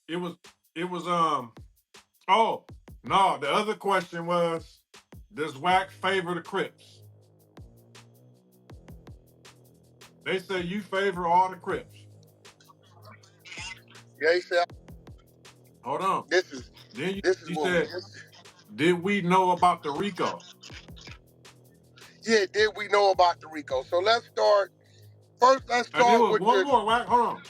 It was it was oh no, the other question was, does Wack favor the Crips? They say you favor all the Crips. Yeah, he said Hold on. this is Then this is you what we said, did we know about the Rico? yeah, did we know about the Rico? So let's start first let's And there start was with one the more, Wack. Hold on.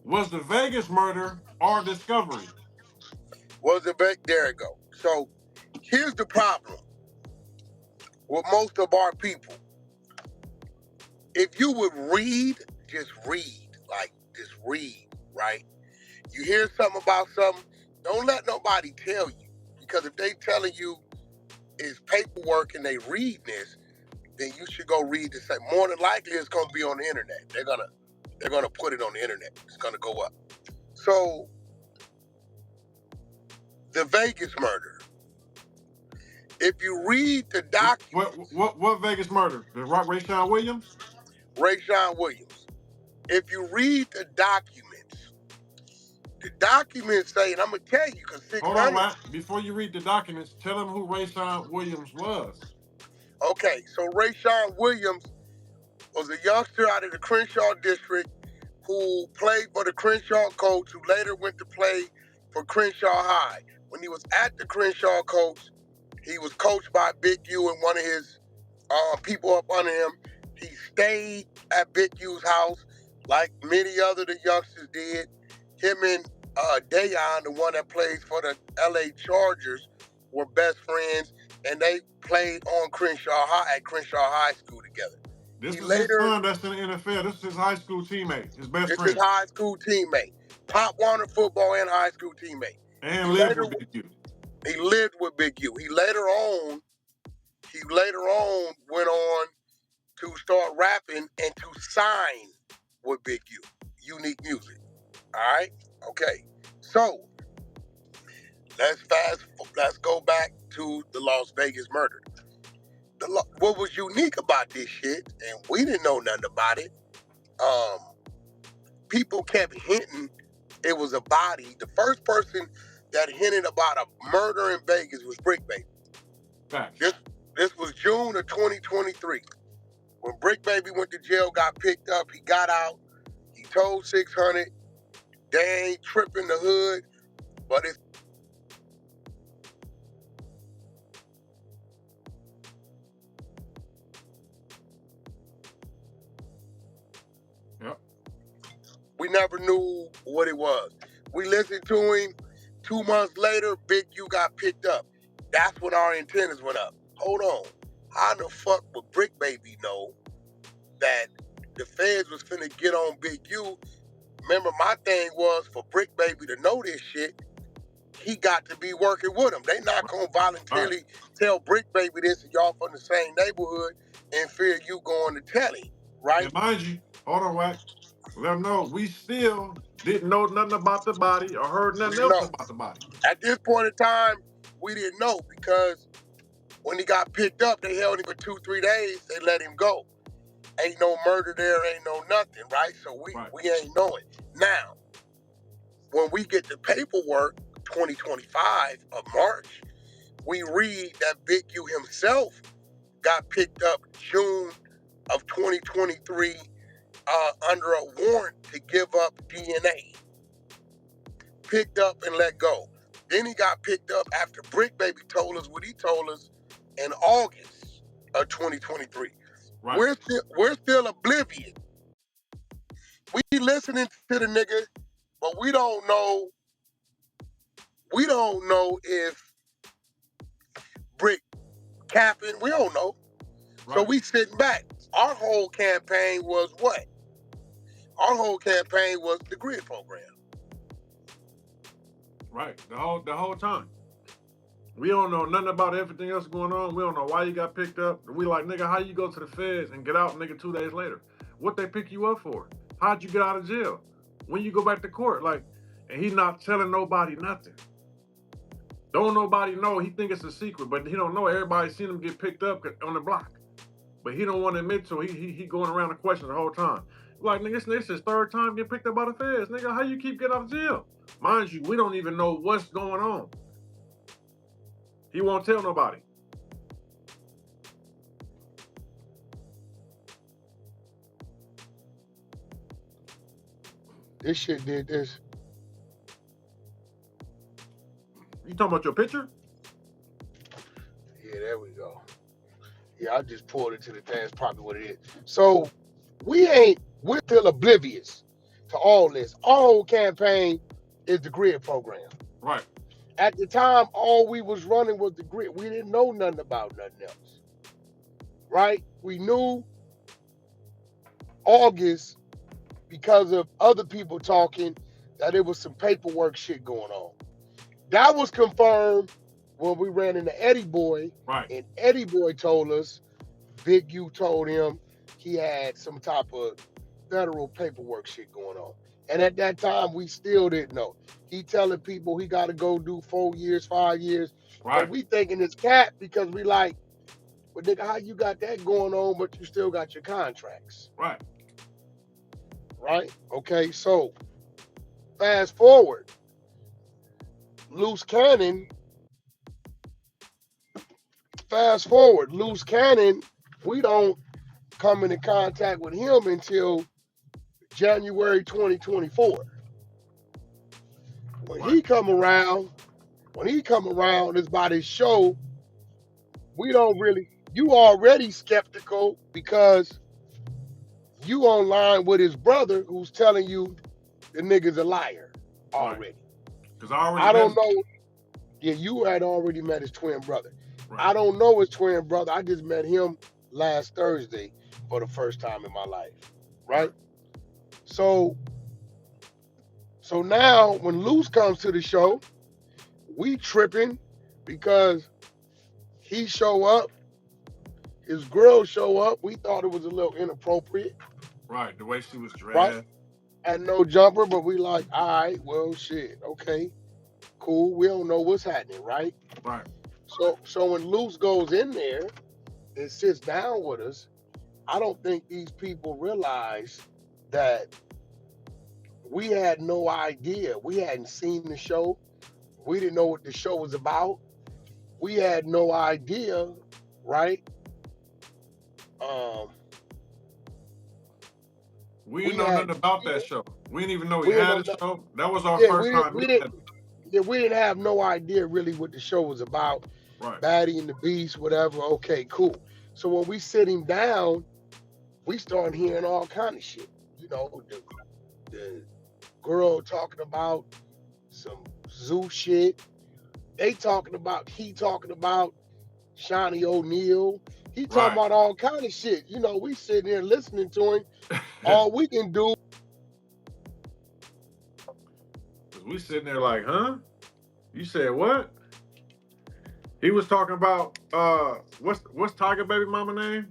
Was the Vegas murder our discovery? was the back there it go. So here's the problem with most of our people. If you would read, just read, right? You hear something about something, don't let nobody tell you. Because if they telling you it's paperwork and they read this, then you should go read this. More than likely it's gonna be on the internet. They're gonna put it on the internet. It's gonna go up. So the Vegas murder. If you read the documents, What Vegas murder? The Rayshawn Williams? Rayshawn Williams. If you read the documents say, and I'm gonna tell you, because Hold on, 600. Wack. Before you read the documents, tell them who Rayshawn Williams was. Okay, so Rayshawn Williams was a youngster out of the Crenshaw district who played for the Crenshaw coach, who later went to play for Crenshaw High. When he was at the Crenshaw coach, he was coached by Big U and one of his people up under him. He stayed at Big U's house like many other the youngsters did. Him and Dayon, the one that plays for the LA Chargers, were best friends, and they played on Crenshaw High at Crenshaw High School together. This He is his later, son that's in the NFL. This is his high school teammate, his best it's his friend, high school teammate, Pop Warner football and high school teammate. He and lived later with Big U. he lived with Big U. He later on went on to start rapping and to sign with Big U, Unique Music. All right, okay. So let's go back to the Las Vegas murder. What was unique about this shit, and we didn't know nothing about it. People kept hinting it was a body. The first person that hinted about a murder in Vegas was Brick Baby. Facts. This was June of 2023. When Brick Baby went to jail, got picked up, he got out. He told 600, they ain't tripping the hood, but it's Yep. we never knew what it was. We listened to him. 2 months later, Big U got picked up. That's when our antennas went up. Hold on. How the fuck would Brick Baby know that the feds was finna get on Big U? Remember, my thing was for Brick Baby to know this shit, he got to be working with them. They not gonna voluntarily tell Brick Baby this and y'all from the same neighborhood and fear you going to tell him, right? And mind you, hold on, Wack. Let them know we still didn't know nothing about the body or heard nothing else No. about the body. At this point in time, we didn't know because when he got picked up, they held him for 2-3 days. They let him go. Ain't no murder there, ain't no nothing, right? So we ain't knowing. Now, when we get the paperwork, 2025 of March, we read that Big U himself got picked up June of 2023 under a warrant to give up DNA. Picked up and let go. Then he got picked up after Brick Baby told us what he told us in August of 2023. Right. We're still oblivious. We listening to the nigga, but we don't know. We don't know if Brick capping. We don't know. Right. So we sitting back. Our whole campaign was what? Our whole campaign was the grid program. Right. The whole time. We don't know nothing about everything else going on. We don't know why you got picked up. We like, nigga, how you go to the feds and get out, nigga, 2 days later? What they pick you up for? How'd you get out of jail? When you go back to court? Like, and he not telling nobody nothing. Don't nobody know. He think it's a secret, but he don't know. Everybody seen him get picked up on the block. But he don't want to admit to it. He going around the questions the whole time. Like, nigga, this is third time getting picked up by the feds. Nigga, how you keep getting out of jail? Mind you, we don't even know what's going on. He won't tell nobody. This shit did this. You talking about your picture? Yeah, there we go. Yeah, I just pulled it to the thing. That's probably what it is. So we're still oblivious to all this. Our whole campaign is the grid program. Right. At the time, all we was running was the grid. We didn't know nothing about nothing else. Right? We knew August because of other people talking that there was some paperwork shit going on. That was confirmed when we ran into Eddie Boy. Right. And Eddie Boy told us, Big U told him he had some type of federal paperwork shit going on. And at that time, we still didn't know. He telling people he got to go do 4 years, 5 years. Right. But we thinking it's cat because we like, well, nigga, how you got that going on, but you still got your contracts? Right. Right? Okay, so fast forward. Loose Cannon, we don't come into contact with him until January 2024. When he come around, it's about his show. You already skeptical because you online with his brother who's telling you the nigga's a liar already. Because I don't know. Yeah, you had already met his twin brother. Right. I don't know his twin brother. I just met him last Thursday for the first time in my life. Right? So now when Luce comes to the show, we tripping because he show up, his girl show up. We thought it was a little inappropriate. Right, the way she was dressed. Right? And no jumper, but we like, all right, well, shit, okay, cool. We don't know what's happening, right? Right. So when Luce goes in there and sits down with us, I don't think these people realize that we had no idea. We hadn't seen the show. We didn't know what the show was about. We had no idea, right? We didn't know nothing about that show. We didn't even know we had a show. That was our first time. We didn't have no idea really what the show was about. Right. Batty and the Beast, whatever. Okay, cool. So when we sit him down, we start hearing all kind of shit. You know, the girl talking about some zoo shit. He talking about Shawnee O'Neal. He talking about all kind of shit. You know, we sitting there listening to him. All we can do. We sitting there like, huh? You said what? He was talking about what's Tiger Baby Mama name?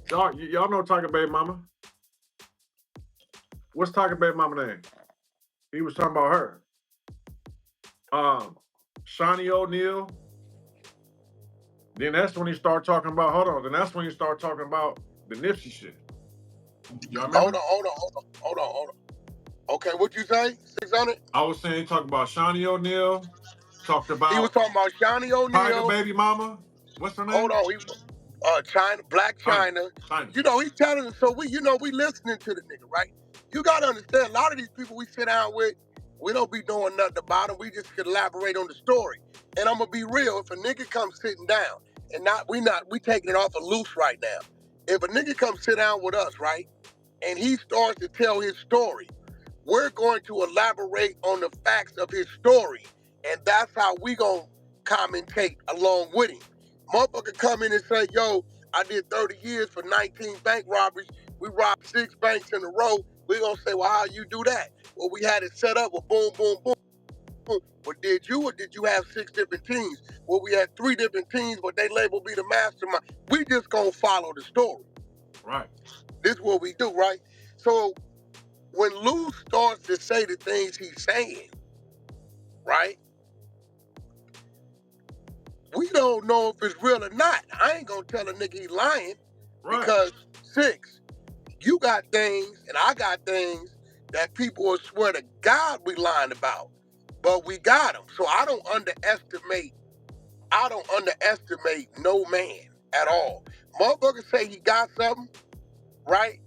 Y'all know Tiger Baby Mama. What's Tiger Baby Mama name? He was talking about her. Shawnee O'Neal. Then that's when he started talking about, then that's when he started talking about the Nipsey shit. Y'all remember? Hold on. Okay, what'd you say? 600? I was saying he talked about Shawnee O'Neal. Talked about. He was talking about Shawnee O'Neal. Tiger Baby Mama. What's her name? Hold on. China, Black China. China. You know, he's telling us, so we listening to the nigga, right? You gotta understand, a lot of these people we sit down with, we don't be knowing nothing about them. We just elaborate on the story. And I'm gonna be real, if a nigga comes sitting down, and we taking it off of Loose right now. If a nigga comes sit down with us, right, and he starts to tell his story, we're going to elaborate on the facts of his story, and that's how we gonna commentate along with him. Motherfucker come in and say, yo, I did 30 years for 19 bank robberies. We robbed 6 banks in a row. We're gonna say, well, how you do that? Well, we had it set up with boom, boom, boom. Well, did you have 6 different teams? Well, we had 3 different teams, but they labeled me the mastermind. We just gonna follow the story. Right. This is what we do, right? So when Lou starts to say the things he's saying, right? We don't know if it's real or not. I ain't gonna tell a nigga he lying, right? Because 6, You got things, and I got things that people will swear to God we lying about, but we got them. So I don't underestimate no man at all. Motherfuckers say he got something, right?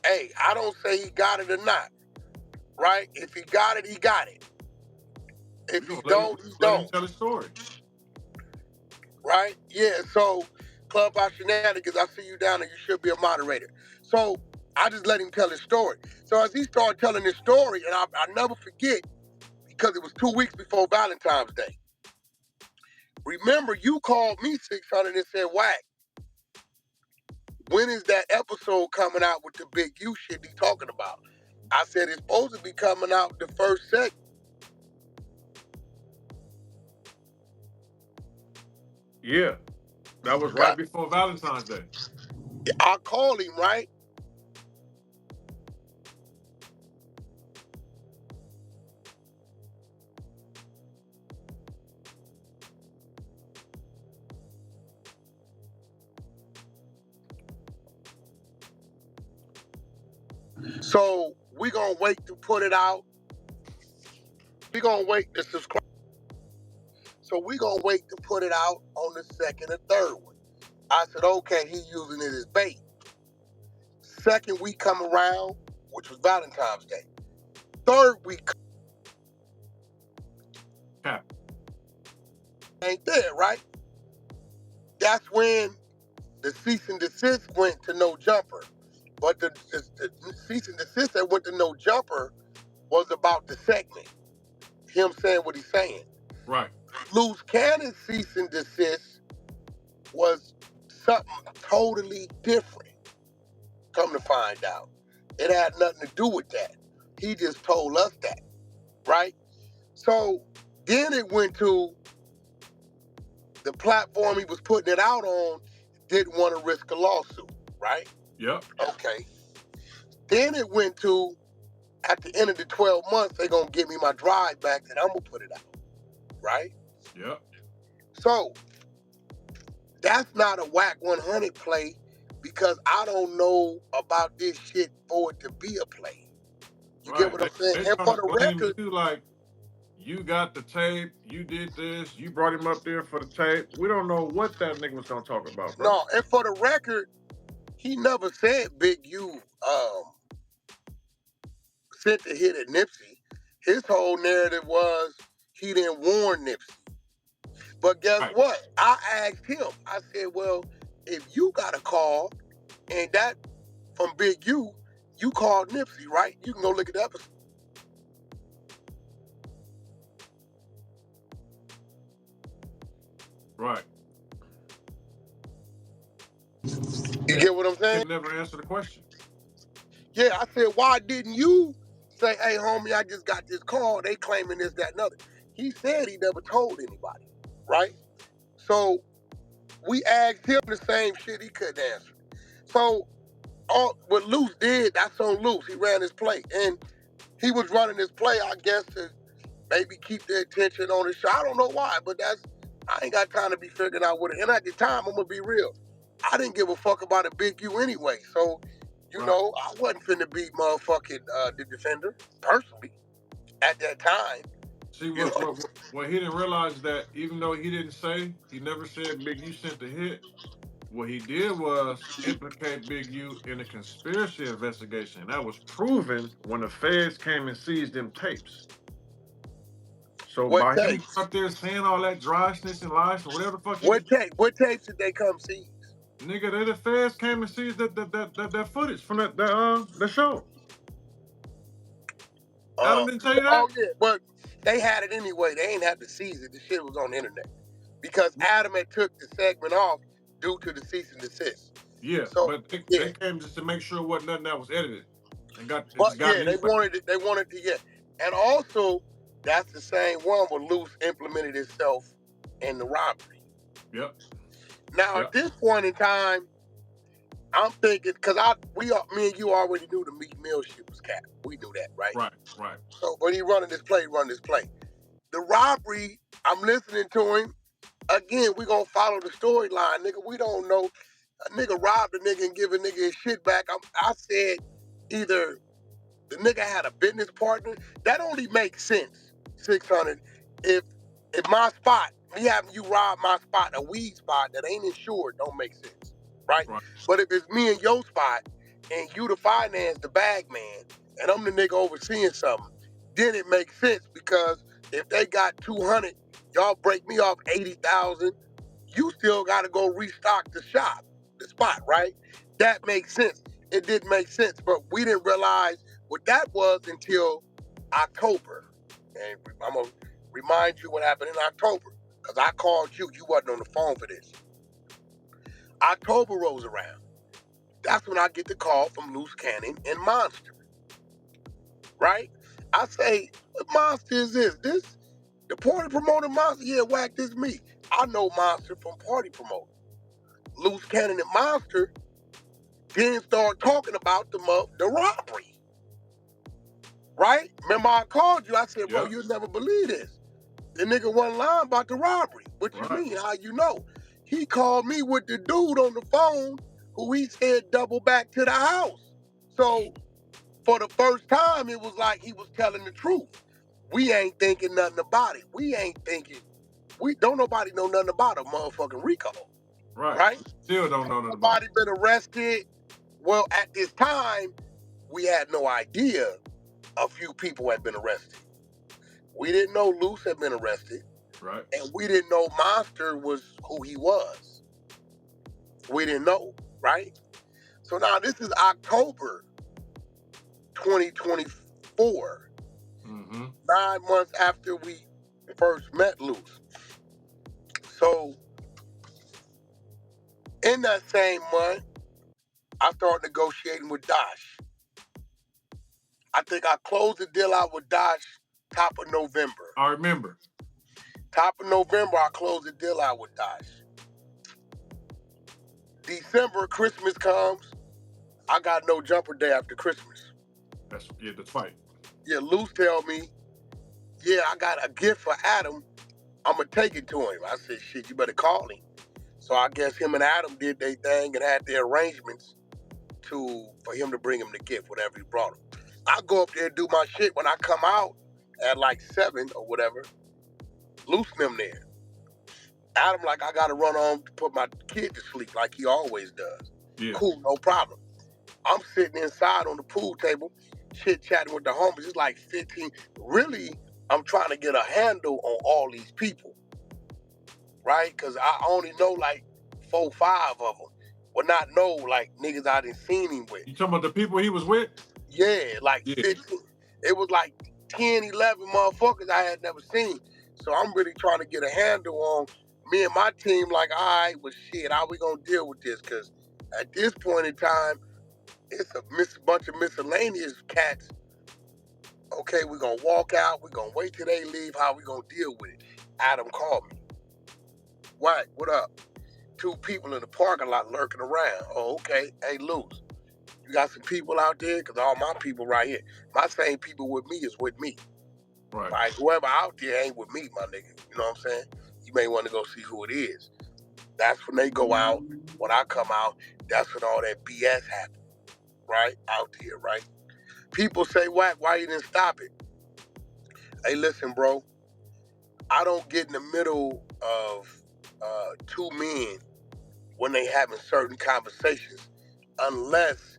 Hey, I don't say he got it or not, right? If he got it, he got it. If he don't, he let him don't. tell his story. Right? Yeah, so Clubhouse Shenanigans, I see you down there, you should be a moderator. So I just let him tell his story. So as he started telling his story, and I never forget, because it was 2 weeks before Valentine's Day. Remember, you called me 600 and said, Wack, when is that episode coming out with the big U shit he talking about? I said, it's supposed to be coming out the first segment. Yeah. That was right before Valentine's Day. I called him, right? So we gonna wait to put it out. We gonna wait to subscribe. So we gonna wait to put it out on the second or third one. I said, okay, he using it as bait. Second week come around, which was Valentine's Day. Third week ain't there, right? That's when the cease and desist went to no jumper. But the cease and desist that went to no jumper was about the segment. Him saying what he's saying. Right. Loose Cannon cease and desist was something totally different. Come to find out, it had nothing to do with that. He just told us that, right? So then it went to the platform he was putting it out on, didn't want to risk a lawsuit, right? Yep. Okay. Then it went to, at the end of the 12 months, they're going to give me my drive back and I'm going to put it out, right? Yep. So that's not a Wack 100 play because I don't know about this shit for it to be a play. You get what I'm saying? They And for the record, you like, you got the tape, you did this, you brought him up there for the tape. We don't know what that nigga was gonna talk about, bro. No, and for the record, he never said Big U sent the hit at Nipsey. His whole narrative was he didn't warn Nipsey. But guess what? I asked him, I said, well, if you got a call and that from Big U, you called Nipsey, right? You can go look at the episode. Right. You get what I'm saying? He never answered the question. Yeah, I said, why didn't you say, hey, homie, I just got this call. They claiming this, that, and other. He said he never told anybody, right? So we asked him the same shit he couldn't answer. So what Luce did, that's on Luce. He ran his play. And he was running his play, I guess, to maybe keep the attention on his show. I don't know why, but I ain't got time to be figuring out what it. And at the time, I'm going to be real, I didn't give a fuck about a Big U anyway. So, you know, I wasn't finna beat motherfucking the defender, personally, at that time. See, what he didn't realize that even though he didn't say, he never said Big U sent the hit, what he did was implicate Big U in a conspiracy investigation. That was proven when the feds came and seized them tapes. So by him up there saying all that dryness and lies and whatever the fuck. What tapes did they come seize? Nigga, the feds came and seized that footage from the show. Adam didn't tell you that? Oh yeah, but they had it anyway. They ain't have to seize it. The shit was on the internet. Because Adam had took the segment off due to the cease and desist. Yeah, so, but they came just to make sure wasn't nothing that was edited. And they wanted to, yeah. And also, that's the same one where Luce implemented itself in the robbery. Yep. Now, at this point in time, I'm thinking, because me and you already knew the Meek Mill shit was cap. We knew that, right? Right. So, but he running this play. The robbery, I'm listening to him. Again, we going to follow the storyline, nigga. We don't know. A nigga robbed a nigga and give a nigga his shit back. I said either the nigga had a business partner. That only makes sense, 600. If my spot, me having you rob my spot, a weed spot that ain't insured, don't make sense, right? But if it's me and your spot, and you the finance, the bag man, and I'm the nigga overseeing something, then it makes sense, because if they got 200, y'all break me off 80,000, you still gotta go restock the shop, the spot, right? That makes sense. It didn't make sense, but we didn't realize what that was until October. And I'm gonna remind you what happened in October, because I called you. You wasn't on the phone for this. October rolls around. That's when I get the call from Loose Cannon and Monster, right? I say, what Monster is this? This the party promoter Monster? Yeah, Wack, this me. I know Monster from party promoter. Loose Cannon and Monster then start talking about the robbery. Right? Remember I called you, I said, bro, you'll never believe this. The nigga wasn't lying about the robbery. What you mean? How you know? He called me with the dude on the phone who he said double back to the house. So for the first time, it was like he was telling the truth. We ain't thinking nothing about it. We don't nobody know nothing about a motherfucking Rico. Right? Still don't know nothing about it. Nobody been arrested. Well, at this time, we had no idea a few people had been arrested. We didn't know Luce had been arrested. Right. And we didn't know Monster was who he was. We didn't know, right? So now this is October 2024. 9 months after we first met Luce. So in that same month, I started negotiating with Dosh. I think I closed the deal out with Dosh top of November. I remember. Top of November, I closed the deal out with Dosh. December, Christmas comes. I got no jumper day after Christmas. That's fight. Yeah, Luce tell me, yeah, I got a gift for Adam. I'm going to take it to him. I said, shit, you better call him. So I guess him and Adam did their thing and had their arrangements for him to bring him the gift, whatever he brought him. I go up there and do my shit. When I come out at like 7 or whatever, Luce and them there. Adam like, I got to run home to put my kid to sleep like he always does. Yeah. Cool, no problem. I'm sitting inside on the pool table, chit-chatting with the homies. It's like 15. Really, I'm trying to get a handle on all these people, right? Because I only know like 4, 5 of them. Well, not know like niggas I didn't seen him with. You talking about the people he was with? Yeah, like 15. It was like 10, 11 motherfuckers I had never seen. So I'm really trying to get a handle on me and my team, like, all right, well, shit, how we gonna deal with this? Because at this point in time, it's a bunch of miscellaneous cats. Okay, we're gonna walk out, we're gonna wait till they leave, how we gonna deal with it? Adam called me. Wack, what up? 2 people in the parking lot lurking around. Oh, okay. Hey, Luce, you got some people out there? Because all my people right here. My same people with me is with me. Right. Like, whoever out there ain't with me, my nigga. You know what I'm saying? You may want to go see who it is. That's when they go out. When I come out, that's when all that BS happens. Right? Out there, right? People say, Wack, why you didn't stop it? Hey, listen, bro. I don't get in the middle of 2 men when they having certain conversations unless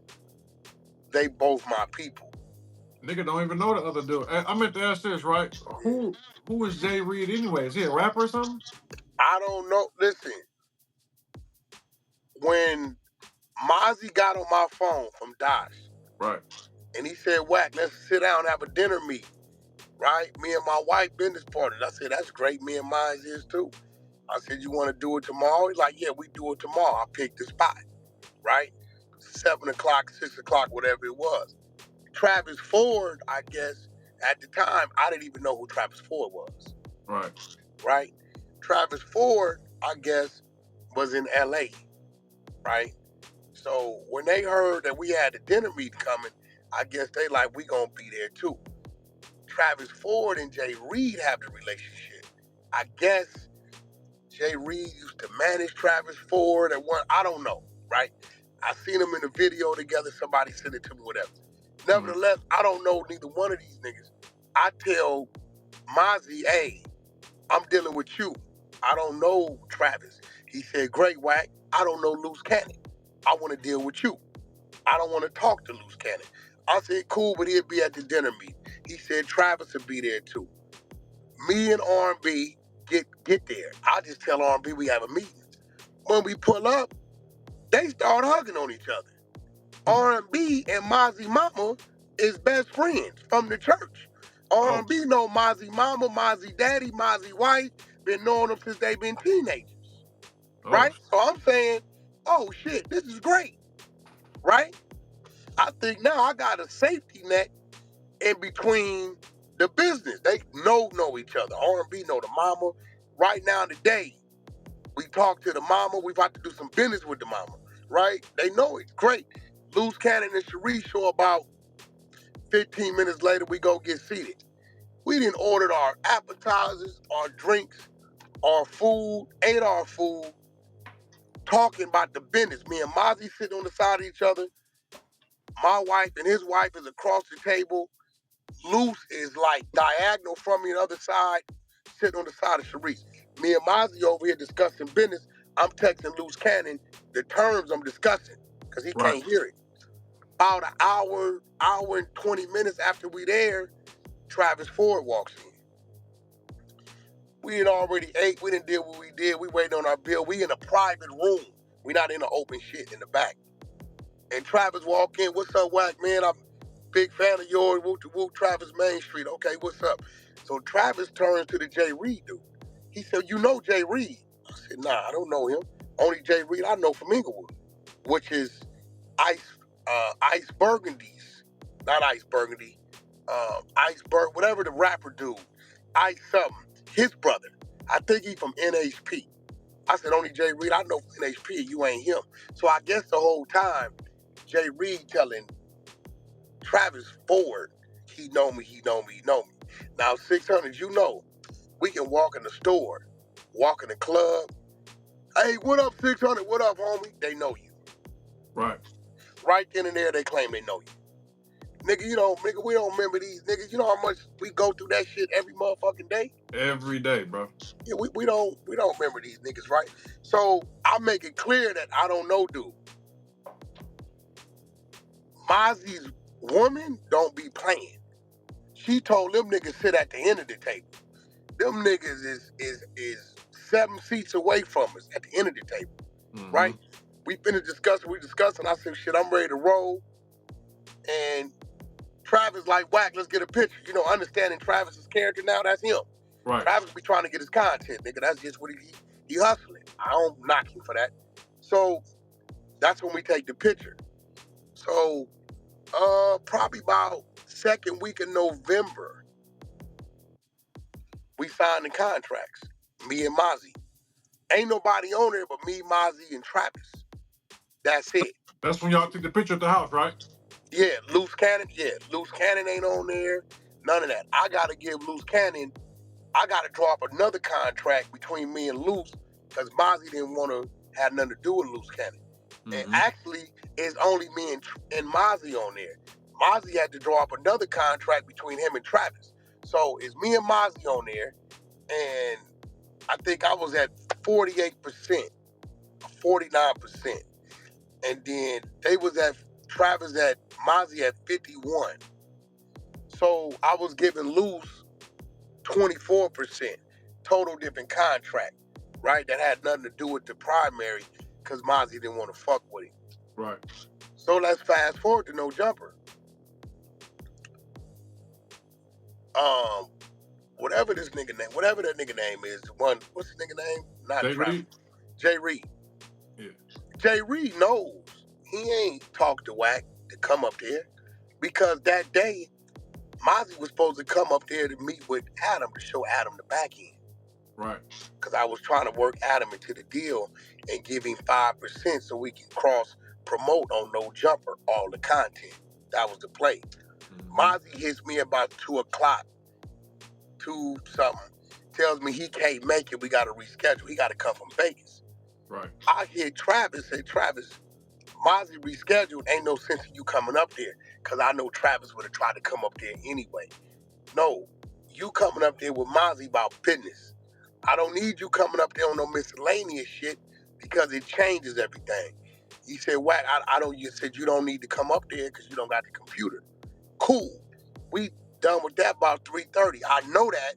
they both my people. Nigga don't even know the other dude. I meant to ask this, right? Who is Jay Reed anyway? Is he a rapper or something? I don't know. Listen, when Mozzie got on my phone from Dosh, right, and he said, Wack, let's sit down and have a dinner meeting, right? Me and my wife business partners. I said, that's great. Me and mine is too. I said, you want to do it tomorrow? He's like, yeah, we do it tomorrow. I picked the spot, right? 7 o'clock, 6 o'clock, whatever it was. Travis Ford, I guess, at the time, I didn't even know who Travis Ford was. right. Right? Travis Ford, I guess, was in LA, right? So when they heard that we had the dinner meeting coming, I guess they like, we gonna be there too. Travis Ford and Jay Reed have the relationship. I guess Jay Reed used to manage Travis Ford at one, I don't know. right? I seen them in a video together. Somebody sent it to me, whatever. Nevertheless, I don't know neither one of these niggas. I tell Mozzie, hey, I'm dealing with you. I don't know Travis. He said, great, Wack. I don't know Loose Cannon. I want to deal with you. I don't want to talk to Loose Cannon. I said, cool, but he'll be at the dinner meeting. He said Travis will be there too. Me and R&B get there. I just tell R&B we have a meeting. When we pull up, they start hugging on each other. R&B and Mozzie Mama is best friends from the church. R&B know Mozzie Mama, Mozzie Daddy, Mozzie wife, been knowing them since they been teenagers. Right? So I'm saying, oh shit, this is great. Right? I think now I got a safety net in between the business. They know each other. R&B know the mama. Right now today, we talk to the mama. We about to do some business with the mama. Right? They know it. Great. Loose Cannon and Cherie show about 15 minutes later, we go get seated. We didn't order our appetizers, our drinks, our food, ate our food, talking about the business. Me and Mozzie sitting on the side of each other. My wife and his wife is across the table. Loose is like diagonal from me on the other side, sitting on the side of Sharice. Me and Mozzie over here discussing business. I'm texting Loose Cannon the terms I'm discussing because he can't hear it. About an hour and 20 minutes after we there, Travis Ford walks in. We had already ate. We didn't do what we did. We waited on our bill. We in a private room. We not in the open shit in the back. And Travis walk in. What's up, Wack, man? I'm a big fan of yours. Woo to woo, Travis Main Street. Okay, what's up? So Travis turns to the Jay Reed dude. He said, you know Jay Reed? I said, nah, I don't know him. Only Jay Reed I know from Inglewood, which is Ice Burgundy's. Not Ice Burgundy. Iceberg, whatever the rapper dude. Ice something. His brother. I think he from NHP. I said, only Jay Reed I know from NHP, you ain't him. So I guess the whole time, Jay Reed telling Travis Ford, he know me. Now, 600, you know, we can walk in the store, walk in the club. Hey, what up, 600? What up, homie? They know you. Right. Right then and there, they claim they know you. Nigga, nigga, we don't remember these niggas. You know how much we go through that shit every motherfucking day? Every day, bro. Yeah, we don't remember these niggas, right? So I make it clear that I don't know dude. Mozzie's woman don't be playing. She told them niggas sit at the end of the table. Them niggas is 7 seats away from us at the end of the table, right? We finished discussing. I said, shit, I'm ready to roll. And Travis like, Wack, let's get a picture. You know, understanding Travis's character now, that's him. Right. Travis be trying to get his content, nigga. That's just what he hustling. I don't knock him for that. So that's when we take the picture. So probably about second week of November, we signed the contracts. Me and Mozzie. Ain't nobody on there but me, Mozzie, and Travis. That's it. That's when y'all took the picture at the house, right? Yeah, Loose Cannon. Yeah, Loose Cannon ain't on there. None of that. I gotta give Loose Cannon. I gotta draw up another contract between me and Loose because Mozzie didn't want to have nothing to do with Loose Cannon. And actually, it's only me and Mozzie on there. Mozzie had to draw up another contract between him and Travis. So it's me and Mozzie on there, and I think I was at 48%, 49%. And then they was at Travis at Mozzie at 51. So I was giving Loose 24%. Total different contract, right? That had nothing to do with the primary because Mozzie didn't want to fuck with him. Right. So let's fast forward to No Jumper. Whatever that nigga name is, what's his nigga name? Not Jay Reed? Jay Reed. Yeah. Jay Reed knows he ain't talked to Wack to come up there because that day, Mozzie was supposed to come up there to meet with Adam to show Adam the back end. Right. Because I was trying to work Adam into the deal and give him 5% so we can cross-promote on No Jumper all the content. That was the play. Mozzie hits me about 2 o'clock, 2 something, tells me he can't make it, we got to reschedule. He got to come from Vegas. Right. I hear Travis say, Travis, Mozzie rescheduled, ain't no sense in you coming up there, because I know Travis would have tried to come up there anyway. No, you coming up there with Mozzie about business. I don't need you coming up there on no miscellaneous shit, because it changes everything. He said, Wack, you said you don't need to come up there because you don't got the computer. Cool. We done with that about 3:30. I know that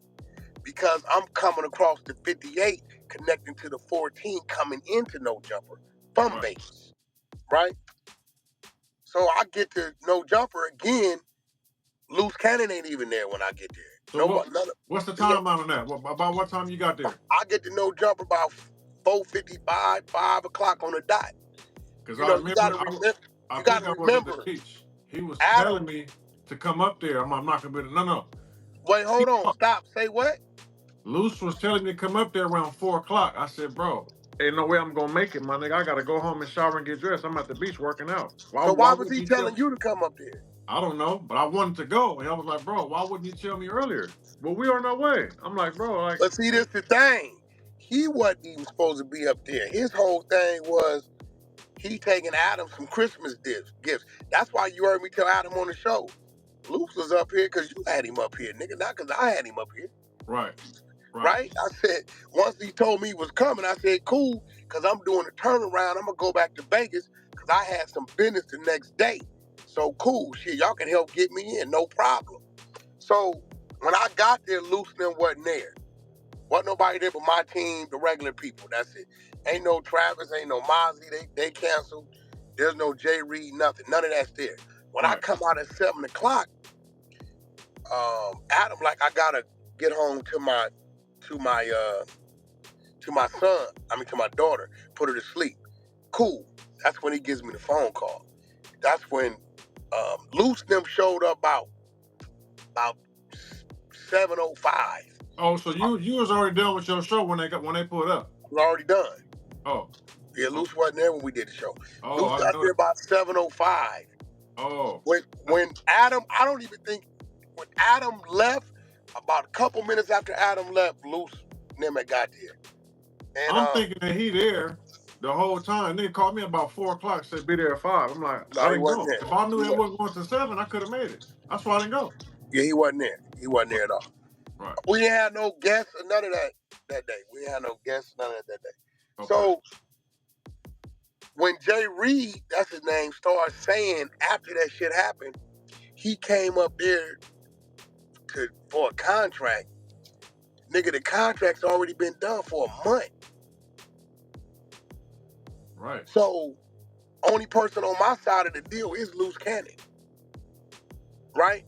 because I'm coming across the 58, connecting to the 14, coming into No Jumper from Vegas, right? So I get to No Jumper again. Loose Cannon ain't even there when I get there. So what's the timeline on that? About what time you got there? I get to No Jumper about 4:55, 5 o'clock on the dot. Because I remember, I think I was at the beach. He was telling me to come up there. I'm not gonna be no. Wait, hold on, stop. Say what? Luce was telling me to come up there around 4 o'clock. I said, bro, ain't no way I'm gonna make it, my nigga. I gotta go home and shower and get dressed. I'm at the beach working out. Why was he telling you to come up there? I don't know, but I wanted to go. And I was like, bro, why wouldn't you tell me earlier? Well, we are on our way. I'm like, bro, like. But see, this the thing. He wasn't even supposed to be up there. His whole thing was he taking Adam some Christmas gifts. That's why you heard me tell Adam on the show, Luce was up here because you had him up here, nigga, not because I had him up here. Right. I said, once he told me he was coming, I said, cool, because I'm doing a turnaround. I'm going to go back to Vegas because I had some business the next day. So cool, shit, y'all can help get me in, no problem. So when I got there, Luce and them wasn't there. Wasn't nobody there but my team, the regular people. That's it. Ain't no Travis, ain't no Mozzie. They canceled. There's no Jay Reed, nothing. None of that's there. When I come out at 7 o'clock, Adam, like, I gotta get home to my son. To my daughter. Put her to sleep. Cool. That's when he gives me the phone call. That's when Luce them showed up about 7:05. Oh, so you was already done with your show when they pulled up? I was already done. Oh. Yeah, Luce wasn't there when we did the show. Oh, Luce got there about 7:05. Oh. When Adam, I don't even think, when Adam left, about a couple minutes after Adam left, Luce and them had got there. And, I'm thinking that he there the whole time. They called me about 4 o'clock, said be there at 5. I'm like, I didn't go. If I knew it wasn't going to 7, I could have made it. That's why I didn't go. Yeah, he wasn't there. He wasn't there at all. Right. We didn't have no guests or none of that day. We didn't have no guests, none of that day. Okay. So when Jay Reed, that's his name, started saying after that shit happened, he came up there for a contract. Nigga, the contract's already been done for a month. Right. So, only person on my side of the deal is Loose Cannon. Right?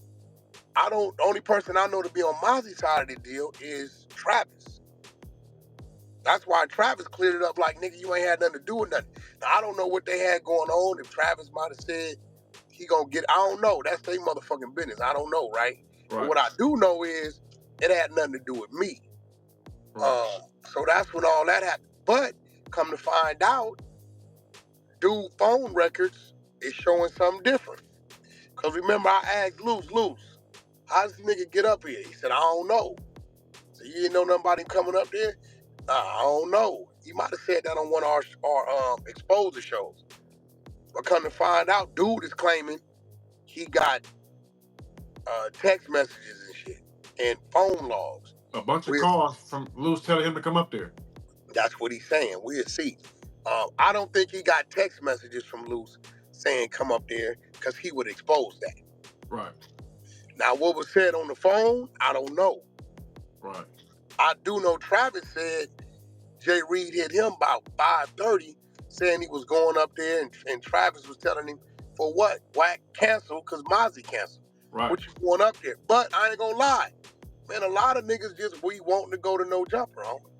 The only person I know to be on Mozzie's side of the deal is Travis. That's why Travis cleared it up like, nigga, you ain't had nothing to do with nothing. Now, I don't know what they had going on. If Travis might have said he gonna get, I don't know. That's their motherfucking business. I don't know, right? But what I do know is it had nothing to do with me. Right. So that's when all that happened. But come to find out, dude phone records is showing something different. Because remember, I asked Luce, how does this nigga get up here? He said, I don't know. So you didn't know nothing about him coming up there? I don't know. He might have said that on one of our exposure shows. But come to find out, dude is claiming he got text messages and shit and phone logs. A bunch of calls from Luce telling him to come up there. That's what he's saying. We'll see. I don't think he got text messages from Luce saying come up there because he would expose that. Right. Now, what was said on the phone, I don't know. Right. I do know Travis said Jay Reed hit him about 5:30 saying he was going up there and Travis was telling him, for what? Wack canceled because Mozzie canceled. Right. What you going up there? But I ain't gonna lie. Man, a lot of niggas just wanting to go to No Jumper, homie.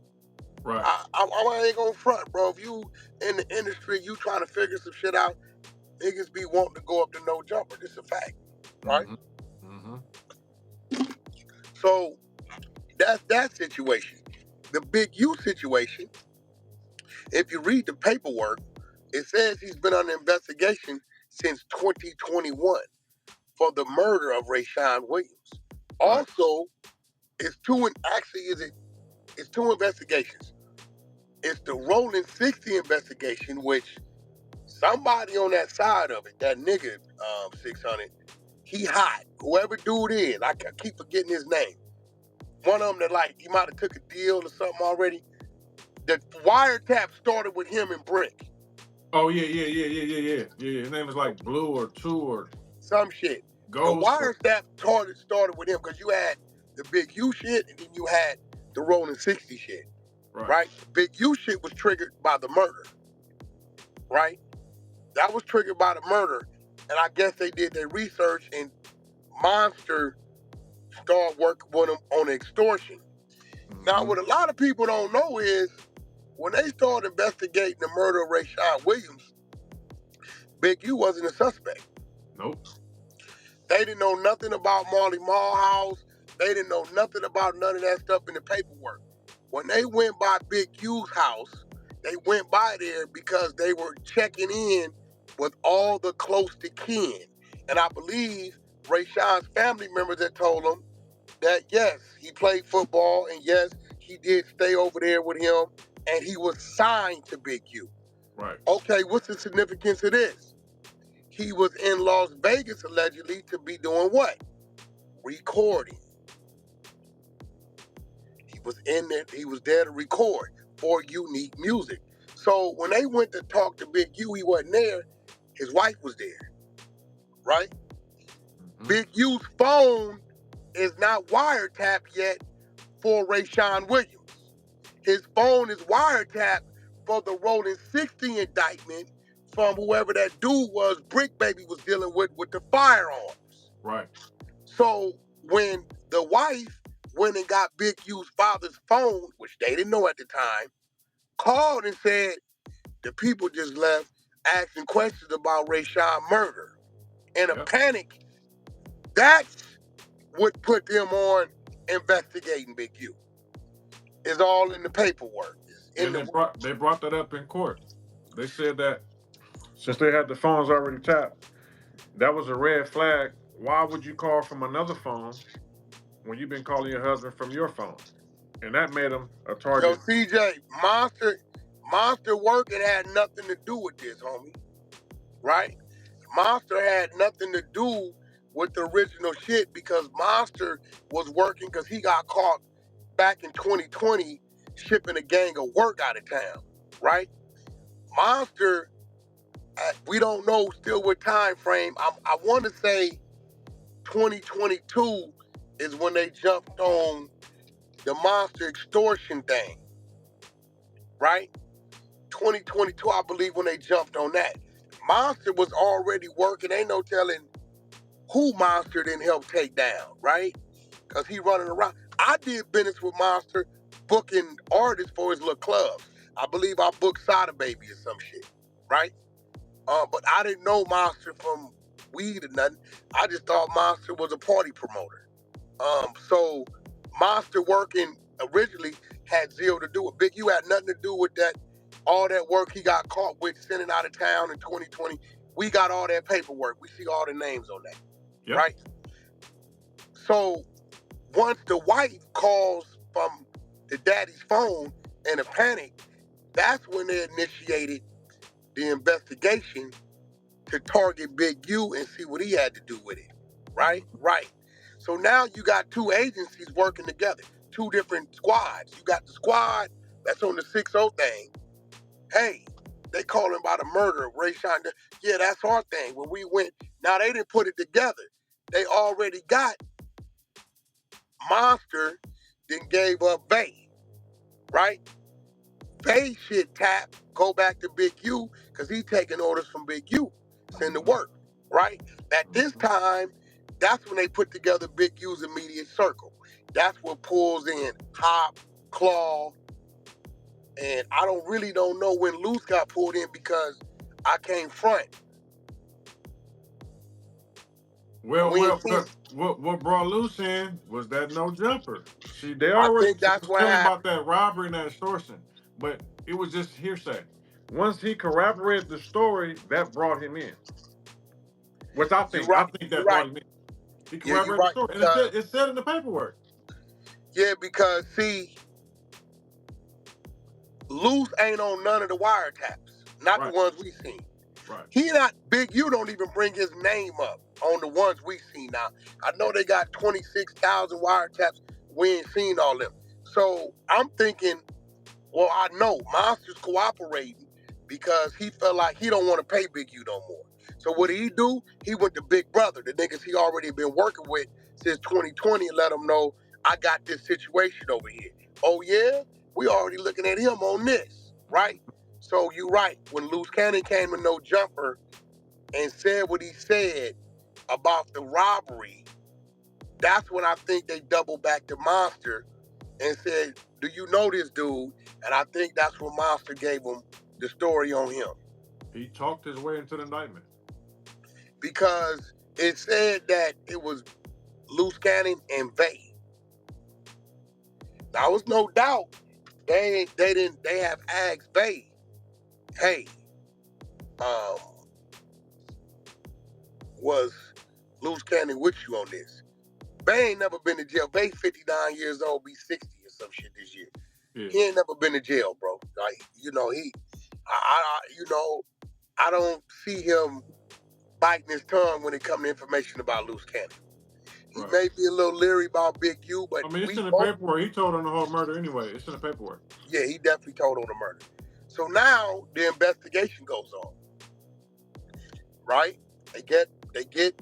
Right. I ain't gonna front, bro. If you in the industry, you trying to figure some shit out, niggas be wanting to go up to No Jumper. This is a fact, right? So that's that situation. The Big U situation, if you read the paperwork, it says he's been under investigation since 2021 for the murder of Rayshawn Williams. Also, it's two investigations. It's the Rolling 60 investigation, which somebody on that side of it, that nigga 600, he hot. Whoever dude is, I keep forgetting his name. One of them that like he might have took a deal or something already. The wiretap started with him and Brick. Oh yeah. His name is like Blue or Two or some shit. Ghost. The wiretap started with him because you had the Big U shit and then you had the Rolling 60 shit. Right? Big U shit was triggered by the murder. Right? That was triggered by the murder. And I guess they did their research and Monster started working with them on extortion. Mm-hmm. Now, what a lot of people don't know is when they started investigating the murder of Rayshawn Williams, Big U wasn't a suspect. Nope. They didn't know nothing about Marley Marl House. They didn't know nothing about none of that stuff in the paperwork. When they went by Big U's house, they went by there because they were checking in with all the close to kin. And I believe Rayshawn's family members had told him that, yes, he played football, and yes, he did stay over there with him, and he was signed to Big U. Right. Okay, what's the significance of this? He was in Las Vegas, allegedly, to be doing what? Recording. He was in there, he was there to record for Unique Music. So when they went to talk to Big U, he wasn't there. His wife was there, right? Mm-hmm. Big U's phone is not wiretapped yet for Rayshawn Williams. His phone is wiretapped for the Rolling 60 indictment from whoever that dude was, Brick Baby was dealing with the firearms. Right. So when the wife went and got Big U's father's phone, which they didn't know at the time, called and said, the people just left asking questions about Rayshawn murder. In a panic, that's what put them on investigating Big U. It's all in the paperwork. They brought that up in court. They said that since they had the phones already tapped, that was a red flag. Why would you call from another phone when you've been calling your husband from your phone? And that made him a target. So CJ, Monster working had nothing to do with this, homie. Right? Monster had nothing to do with the original shit because Monster was working because he got caught back in 2020 shipping a gang of work out of town, right? Monster, we don't know still what time frame. I want to say 2022 is when they jumped on the Monster extortion thing, right? 2022, I believe, when they jumped on that. Monster was already working. Ain't no telling who Monster didn't help take down, right? Because he running around. I did business with Monster booking artists for his little clubs. I believe I booked Sada Baby or some shit, right? But I didn't know Monster from weed or nothing. I just thought Monster was a party promoter. So Monster working originally had zero to do with Big U. Had nothing to do with that. All that work he got caught with sending out of town in 2020. We got all that paperwork. We see all the names on that, right? So once the wife calls from the daddy's phone in a panic, that's when they initiated the investigation to target Big U and see what he had to do with it, right? Right. So now you got two agencies working together, two different squads. You got the squad that's on the 6-0 thing. Hey, they calling about a murder of Rayshawn. Yeah, that's our thing. When we went, now they didn't put it together. They already got Monster, then gave up Bay, right? Bay shit tap, go back to Big U, because he taking orders from Big U, send the work, right? At this time, that's when they put together Big U's immediate circle. That's what pulls in Hop, Claw, and I don't know when Luce got pulled in because I came front. Well, what brought Luce in was that no jumper. See, they already that's what telling about that robbery and that extortion, but it was just hearsay. Once he corroborated the story, that brought him in. Which I think brought him in. He corroborated the story, and it said in the paperwork. Yeah, because see, Luce ain't on none of the wiretaps, not the ones we seen. Right. Big U don't even bring his name up on the ones we see now. I know they got 26,000 wiretaps. We ain't seen all them. So I'm thinking, well, I know Monster's cooperating because he felt like he don't want to pay Big U no more. So what did he do? He went to Big Brother, the niggas he already been working with since 2020, and let them know, I got this situation over here. Oh yeah? We already looking at him on this, right? So you right. When Loose Cannon came in No Jumper and said what he said about the robbery, that's when I think they doubled back to Monster and said, do you know this dude? And I think that's when Monster gave him the story on him. He talked his way into the indictment. Because it said that it was Loose Cannon and Vay. Now, was no doubt they have asked Vay, hey, was Loose Cannon with you on this? Vay ain't never been to jail. Vay 59 years old, be 60 or some shit this year. Yeah. He ain't never been to jail, bro. Like, I don't see him biting his tongue when it comes to information about Loose Cannon. He may be a little leery about Big U, but I mean, it's in the paperwork. He told on the whole murder anyway. It's in the paperwork. Yeah, he definitely told on the murder. So now the investigation goes on. Right? They get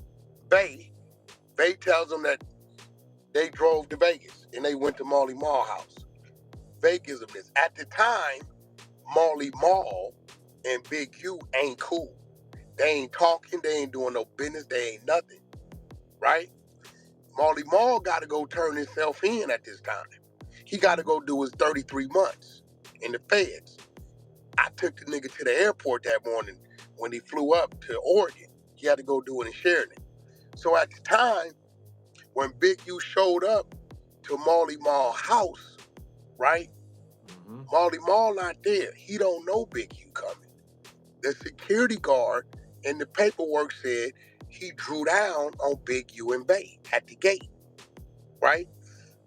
Vay. Vay tells them that they drove to Vegas and they went to Marley Marl house. Vay gives them this. At the time, Marley Marl and Big U ain't cool. They ain't talking, they ain't doing no business, they ain't nothing. Right? Marley Marl got to go turn himself in at this time. He got to go do his 33 months in the feds. I took the nigga to the airport that morning when he flew up to Oregon. He had to go do it in Sheridan. So at the time, when Big U showed up to Marley Marl house, right? Mm-hmm. Marley Marl not there. He don't know Big U coming. The security guard in the paperwork said he drew down on Big U and Vay at the gate, right?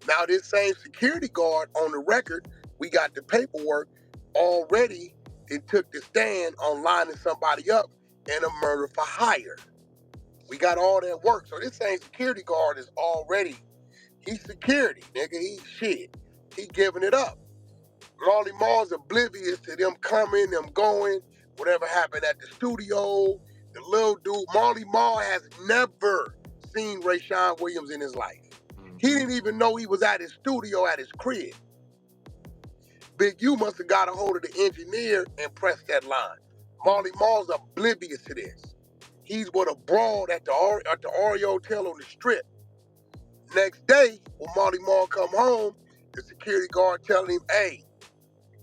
Now this same security guard on the record, we got the paperwork already and took the stand on lining somebody up in a murder for hire. We got all that work. So this same security guard is already, he's security, nigga. He's shit. He giving it up. Marley Marl's oblivious to them coming, them going, whatever happened at the studio, the little dude. Marley Marl has never seen Rayshawn Williams in his life. He didn't even know he was at his studio at his crib. Big U must have got a hold of the engineer and pressed that line. Marley Marl's oblivious to this. He's with a broad at the Oreo Hotel on the Strip. Next day, when Marley Marl come home, the security guard telling him, hey,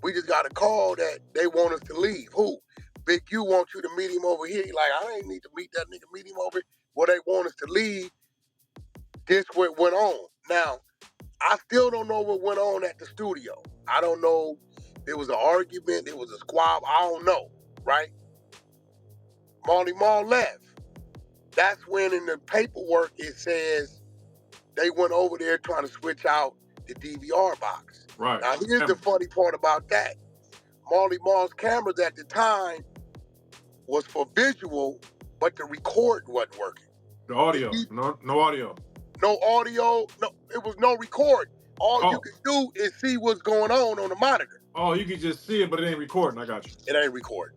we just got a call that they want us to leave. Who? Big U wants you to meet him over here. He like, I ain't need to meet that nigga, meet him over here. Well, they want us to leave. This what went on. Now, I still don't know what went on at the studio. I don't know. There was an argument. There was a squab. I don't know, right? Marley Marl left. That's when in the paperwork it says they went over there trying to switch out the DVR box. Right. Now, here's the funny part about that. Marley Marl's cameras at the time was for visual, but the record wasn't working. The audio. No audio. No audio. No, it was no record. All you can do is see what's going on the monitor. Oh, you can just see it, but it ain't recording. I got you. It ain't recording.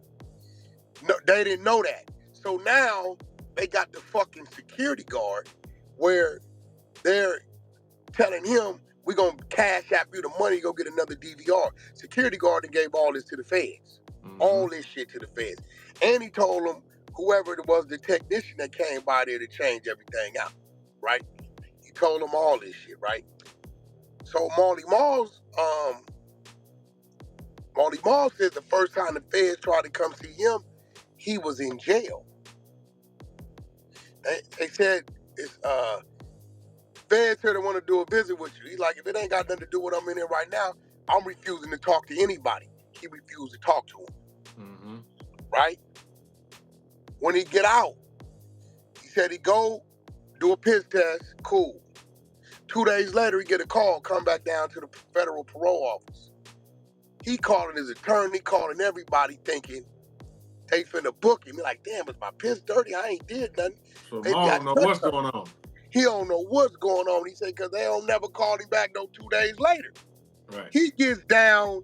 No, they didn't know that. So now they got the fucking security guard where they're telling him, we're going to cash out you the money, go get another DVR. Security guard gave all this to the feds. Mm-hmm. All this shit to the feds. And he told them, whoever it was, the technician that came by there to change everything out, right? He told them all this shit, right? So Marley Marl said the first time the feds tried to come see him, he was in jail. They said, it's, feds here that want to do a visit with you. He's like, if it ain't got nothing to do with what I'm in here right now, I'm refusing to talk to anybody. He refused to talk to him. Mm-hmm. Right? When he get out, he said he go do a piss test, cool. 2 days later, he get a call, come back down to the federal parole office. He calling his attorney, calling everybody thinking They finna book him. He like, damn, is my piss dirty? I ain't did nothing. So Maybe Maul I don't know touched what's something. going on. He don't know what's going on. He said, because they don't never call him back no 2 days later. Right. He gets down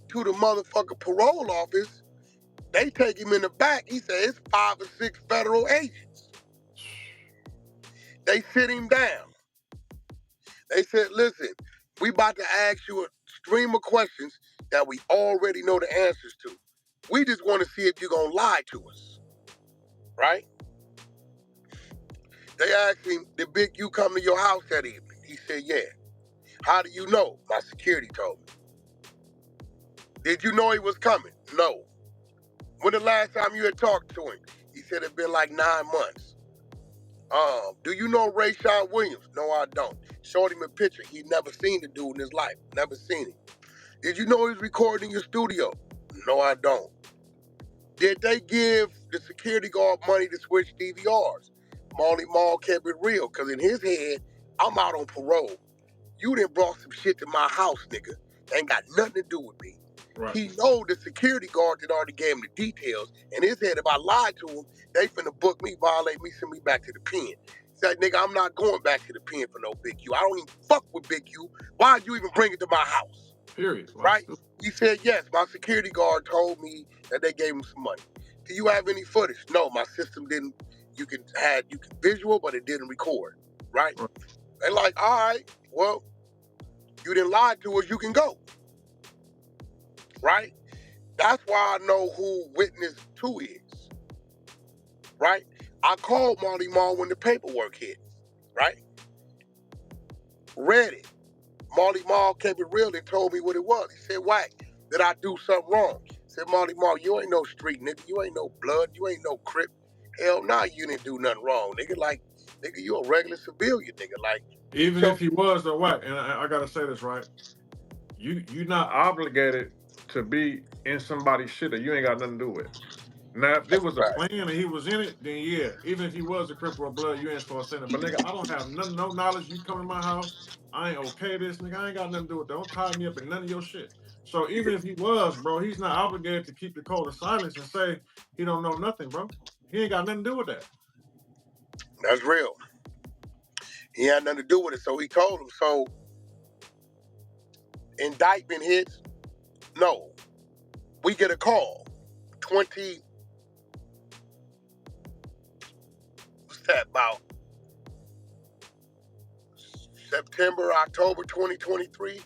to the motherfucking parole office. They take him in the back. He said, it's 5 or 6 federal agents. They sit him down. They said, listen, we about to ask you a stream of questions that we already know the answers to. We just want to see if you're going to lie to us. Right? They asked him, did Big U come to your house that evening? He said, yeah. How do you know? My security told me. Did you know he was coming? No. When the last time you had talked to him? He said it'd been like 9 months. Do you know Rayshawn Williams? No, I don't. Showed him a picture. He'd never seen the dude in his life. Never seen him. Did you know he's recording in your studio? No, I don't. Did they give the security guard money to switch DVRs? Marley Marl kept it real, because in his head, I'm out on parole. You done brought some shit to my house, nigga. That ain't got nothing to do with me. Right. He know the security guard that already gave him the details. In his head, if I lied to him, they finna book me, violate me, send me back to the pen. He said, nigga, I'm not going back to the pen for no Big U. I don't even fuck with Big U. Why'd you even bring it to my house? Period. Right? He said, yes, my security guard told me that they gave him some money. Do you have any footage? No, my system didn't. You can visual, but it didn't record. Right? They like, all right, well, you didn't lie to us, you can go. Right? That's why I know who witness 2 is. Right? I called Marley Marl when the paperwork hit. Right? Read it. Marley Marl kept it real and told me what it was. He said, Wack, did I do something wrong? He said, Marley Marl, you ain't no street nigga. You ain't no blood. You ain't no crip. Hell nah, you didn't do nothing wrong, nigga. Like, nigga, you a regular civilian, nigga. Like, even if he was though, Wack, and I gotta say this, right? You're not obligated to be in somebody's shit that you ain't got nothing to do with. Now, if there was a plan and he was in it, then yeah, even if he was a crip or blood, you ain't supposed to send it. But nigga, I don't have no knowledge. You come to my house, I ain't okay this, nigga. I ain't got nothing to do with it. Don't tie me up in none of your shit. So even if he was, bro, he's not obligated to keep the code of silence and say he don't know nothing, bro. He ain't got nothing to do with that. That's real. He had nothing to do with it, so he told him. So indictment hits. No. We get a call. What's that about? September, October 2023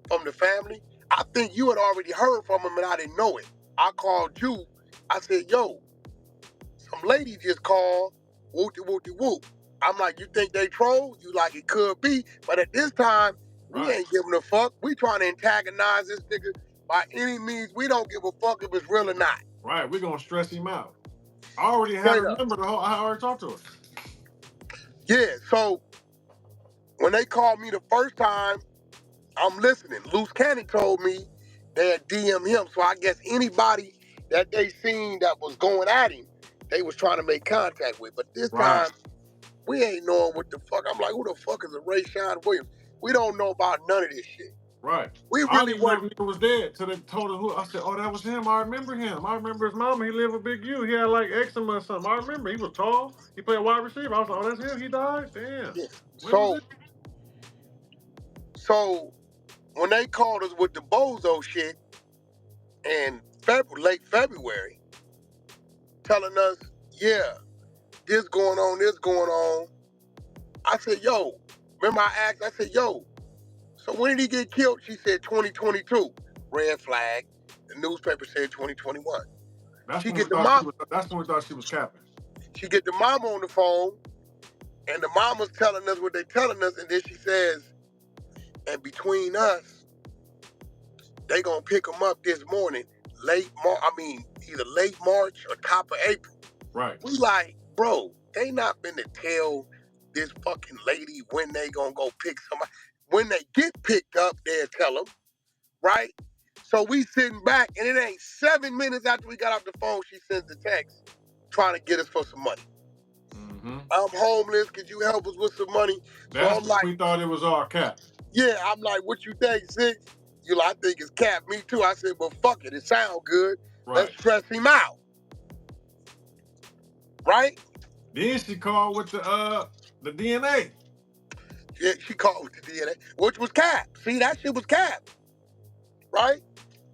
from the family. I think you had already heard from him and I didn't know it. I called you. I said, yo, some lady just called. Whoopty whoopty whoop. I'm like, you think they troll? You like, it could be. But at this time, we ain't giving a fuck. We trying to antagonize this nigga by any means. We don't give a fuck if it's real or not. Right, we're going to stress him out. I already had a number. I already talked to him. Yeah, so when they called me the first time, I'm listening. Loose Cannon told me they had DM him. So I guess anybody that they seen that was going at him, they was trying to make contact with. But this time, we ain't knowing what the fuck. I'm like, who the fuck is a Rayshawn Williams? We don't know about none of this shit. Right. We really wasn't. Nigga was dead. So they told him who. I said, oh, that was him. I remember him. I remember his mama. He lived with Big U. He had like eczema or something. I remember. He was tall. He played wide receiver. I was like, oh, that's him. He died. Damn. Yeah. So when they called us with the bozo shit in late February, telling us, yeah, this going on. I said, yo, remember I asked, I said, yo, so when did he get killed? She said 2022. Red flag. The newspaper said 2021. That's when we thought she was capping. She get the mama on the phone, and the mama's telling us what they telling us, and then she says, and between us, they gonna pick him up this morning, either late March or top of April. Right. We like, bro, they not finna tell this fucking lady when they gonna go pick somebody. When they get picked up, they'll tell them, right? So we sitting back, and it ain't 7 minutes after we got off the phone, she sends the text trying to get us for some money. Mm-hmm. I'm homeless. Could you help us with some money? That's so I'm like, we thought it was all cap. Yeah, I'm like, what you think, Six? You like, I think it's cap. Me too. I said, well, fuck it. It sound good. Right. Let's stress him out. right? Then she called with the DNA. Yeah, she called with the DNA, which was cap. See, that shit was cap, right?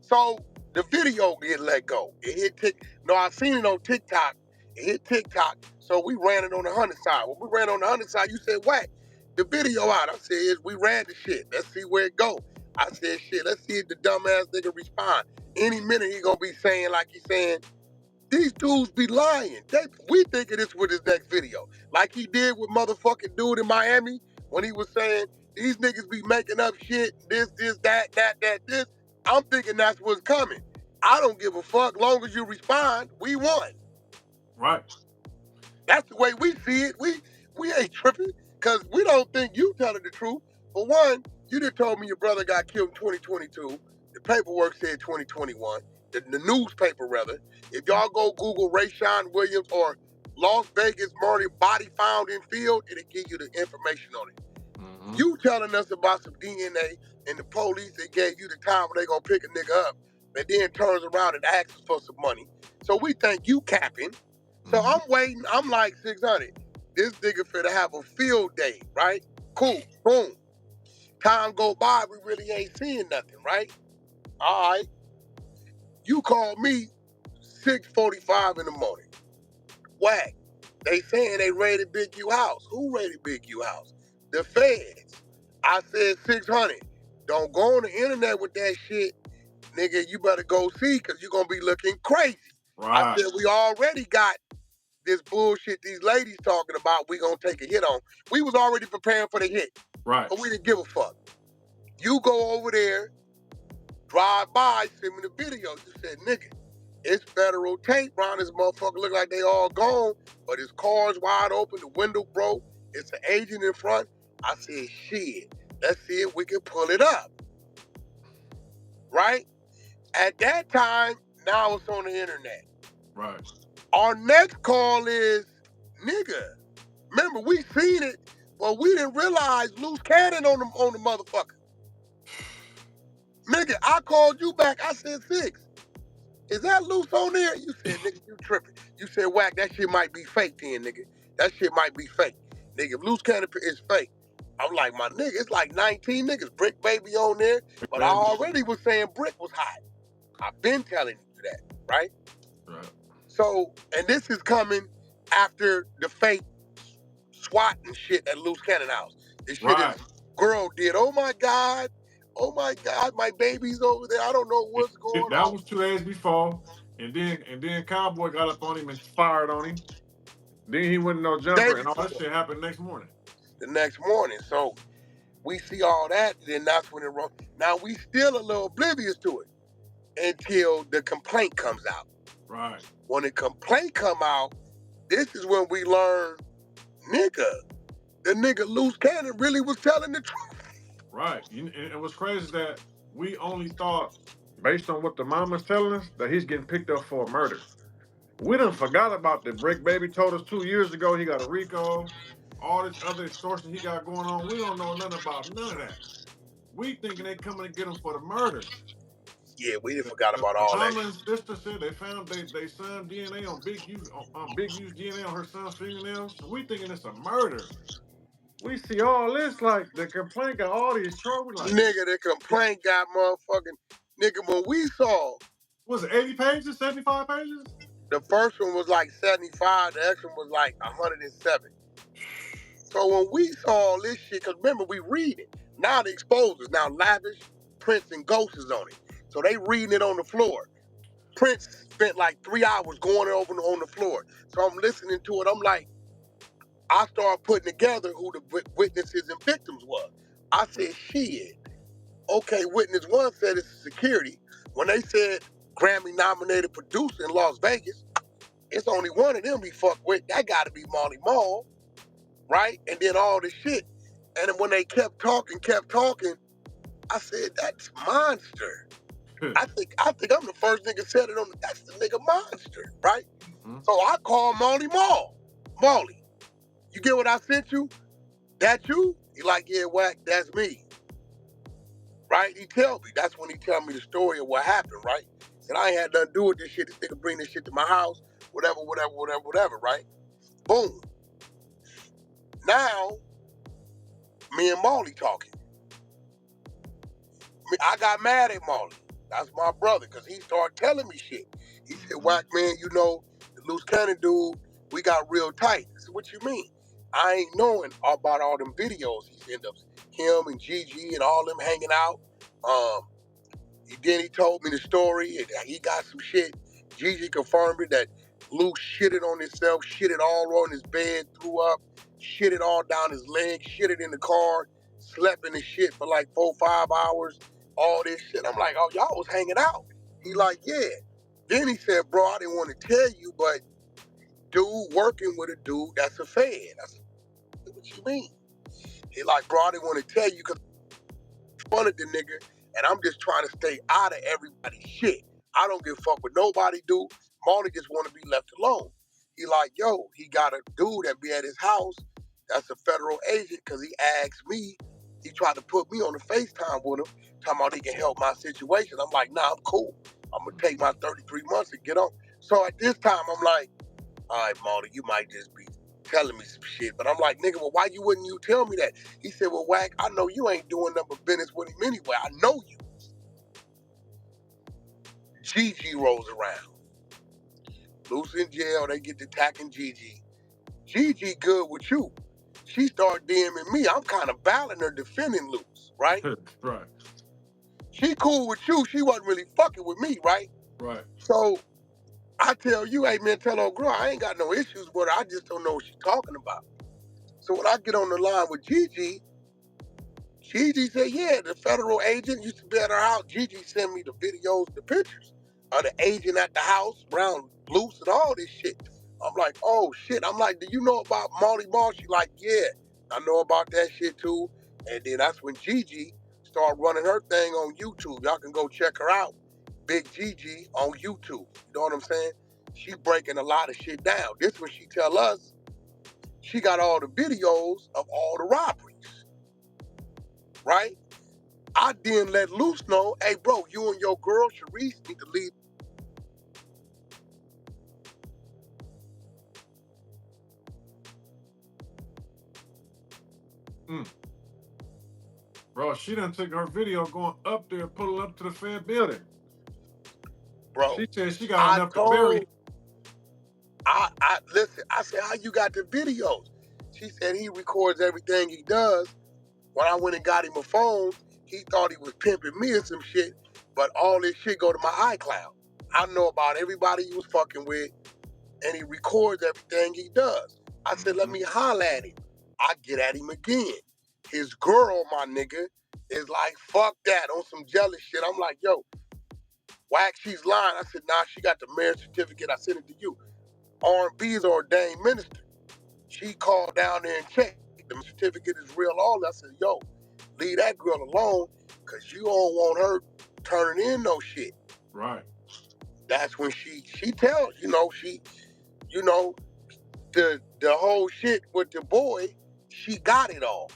So the video get let go. It hit No, I seen it on TikTok. It hit TikTok. So we ran it on the 100 side. When we ran on the 100 side, you said, Wack, the video out. I said, we ran the shit. Let's see where it go. I said, shit, let's see if the dumbass nigga respond. Any minute he gonna be saying like he's saying, these dudes be lying. We thinking this with his next video. Like he did with motherfucking dude in Miami when he was saying, these niggas be making up shit, this, that, this. I'm thinking that's what's coming. I don't give a fuck. Long as you respond, we won. Right. That's the way we see it. We ain't tripping because we don't think you telling the truth. For one, you just told me your brother got killed in 2022. The paperwork said 2021. The newspaper, rather. If y'all go Google Rayshawn Williams or Las Vegas murder body found in field, it'll give you the information on it. Mm-hmm. You telling us about some DNA and the police that gave you the time where they gonna pick a nigga up and then turns around and asks for some money. So we think you capping. So I'm waiting. I'm like 600. This nigga finna have a field day, right? Cool. Boom. Time go by, we really ain't seeing nothing, right? All right. You call me 6:45 in the morning. Wack. They saying they raided Big U house. Who raided Big U house? The feds. I said 600. Don't go on the internet with that shit. Nigga, you better go see because you're going to be looking crazy. Right. I said we already got this bullshit these ladies talking about we gonna take a hit on. We was already preparing for the hit. Right. But we didn't give a fuck. You go over there, drive by, send me the video. You said, nigga, it's federal tape around this motherfucker. Look like they all gone, but his car's wide open, the window broke, it's an agent in front. I said, shit, let's see if we can pull it up. Right? At that time, now it's on the internet. Right. Our next call is, nigga, remember we seen it, but we didn't realize loose cannon on the motherfucker. Nigga, I called you back, I said 6. Is that loose on there? You said, nigga, you tripping. You said, Wack, that shit might be fake then, nigga. That shit might be fake. Nigga, if loose cannon is fake. I'm like, my nigga, it's like 19 niggas. Brick baby on there. But I already was saying Brick was hot. I've been telling you that, right? Right. So, and this is coming after the fake SWAT and shit at Loose Cannon House. This shit is girl did. Oh my God, my baby's over there. I don't know what's going on. That was 2 days before, and then Cowboy got up on him and fired on him. Then he went no jumper, and all that shit happened next morning. The next morning, so we see all that, then that's when it wrong. Now we still a little oblivious to it until the complaint comes out. Right. When the complaint come out, this is when we learn, nigga, the nigga Loose Cannon really was telling the truth. Right. And it was crazy that we only thought, based on what the mama's telling us, that he's getting picked up for a murder. We done forgot about the Brick Baby told us 2 years ago he got a RICO, all this other extortion he got going on. We don't know nothing about none of that. We thinking they coming to get him for the murder. Yeah, we didn't forgot about all that. Mama and sister said they found they son DNA on Big U's DNA on her son's fingernails. So we thinking it's a murder. We see all this, like the complaint got all these charges. Like, nigga, the complaint got motherfucking nigga. When we saw, was it 80 pages, 75 pages? The first one was like 75. The next one was like 107. So when we saw all this shit, because remember we read it. Now the exposers, now Lavish, Prince, and Ghost is on it. So they reading it on the floor. Prince spent like 3 hours going over on the floor. So I'm listening to it. I'm like, I started putting together who the witnesses and victims was. I said, shit. Okay, witness 1 said it's security. When they said Grammy-nominated producer in Las Vegas, it's only one of them he fucked with. That got to be Marley Marl, right? And then all this shit. And then when they kept talking, I said, that's Monster. I think I'm the first nigga said it on that's the nigga Monster, right? Mm-hmm. So I called Marley Marl. Marley, you get what I sent you? That you? He like, yeah, Wack, that's me. Right? He tell me. That's when he tell me the story of what happened, right? Said I ain't had nothing to do with this shit. This nigga bring this shit to my house, whatever, right? Boom. Now, me and Molly talking. I got mad at Molly. That's my brother, because he started telling me shit. He said, Wack, man, you know, the loose cannon dude, we got real tight. I said, what you mean? I ain't knowing about all them videos he sent us. Him and Gigi and all them hanging out. Then he told me the story, and he got some shit. Gigi confirmed it that Lou shitted on himself, shitted all on his bed, threw up, shitted all down his leg, shitted in the car, slept in the shit for like 4-5 hours, all this shit. I'm like, oh, y'all was hanging out. He like, yeah. Then he said, bro, I didn't want to tell you, but dude working with a dude that's a Fed. I said, what you mean? He like, bro, I didn't want to tell you because I wanted the nigga, and I'm just trying to stay out of everybody's shit. I don't give a fuck what nobody do. Molly just want to be left alone. He like, yo, he got a dude that be at his house that's a federal agent, because he asked me, he tried to put me on the FaceTime with him, talking about he can help my situation. I'm like, nah, I'm cool. I'm going to take my 33 months and get on. So at this time, I'm like, all right, Molly, you might just be telling me some shit. But I'm like, nigga, well, why you wouldn't you tell me that? He said, well, Wack, I know you ain't doing nothing but business with him anyway. I know you. Gigi rolls around. Lou's in jail. They get to attacking Gigi. Gigi good with you. She start DMing me. I'm kind of battling her, defending Luce, right? Right. She cool with you. She wasn't really fucking with me, right? Right. So I tell you, hey, man, tell old girl, I ain't got no issues with her. I just don't know what she's talking about. So when I get on the line with Gigi, Gigi said, yeah, the federal agent used to be at her house. Gigi sent me the videos, the pictures of the agent at the house, around loose and all this shit. I'm like, oh, shit. I'm like, do you know about Molly Ball? She like, yeah, I know about that shit, too. And then that's when Gigi started running her thing on YouTube. Y'all can go check her out. Big Gigi on YouTube. You know what I'm saying? She breaking a lot of shit down. This when she tell us she got all the videos of all the robberies. Right? I then let Luce know, hey, bro, you and your girl, Sharice, need to leave. Bro, she done took her video going up there, pulling up to the Fed building. Bro, she said she got enough to bury. Listen, I said, how you got the videos? She said he records everything he does. When I went and got him a phone, he thought he was pimping me or some shit, but all this shit go to my iCloud. I know about everybody he was fucking with, and he records everything he does. I said, let me holler at him. I get at him again. His girl, my nigga, is like, fuck that, on some jealous shit. I'm like, yo, Wack, she's lying. I said, nah, she got the marriage certificate. I sent it to you. R&B's ordained minister. She called down there and checked. The certificate is real. All I said, yo, leave that girl alone, because you don't want her turning in no shit. Right. That's when she tells, the whole shit with the boy, she got it all.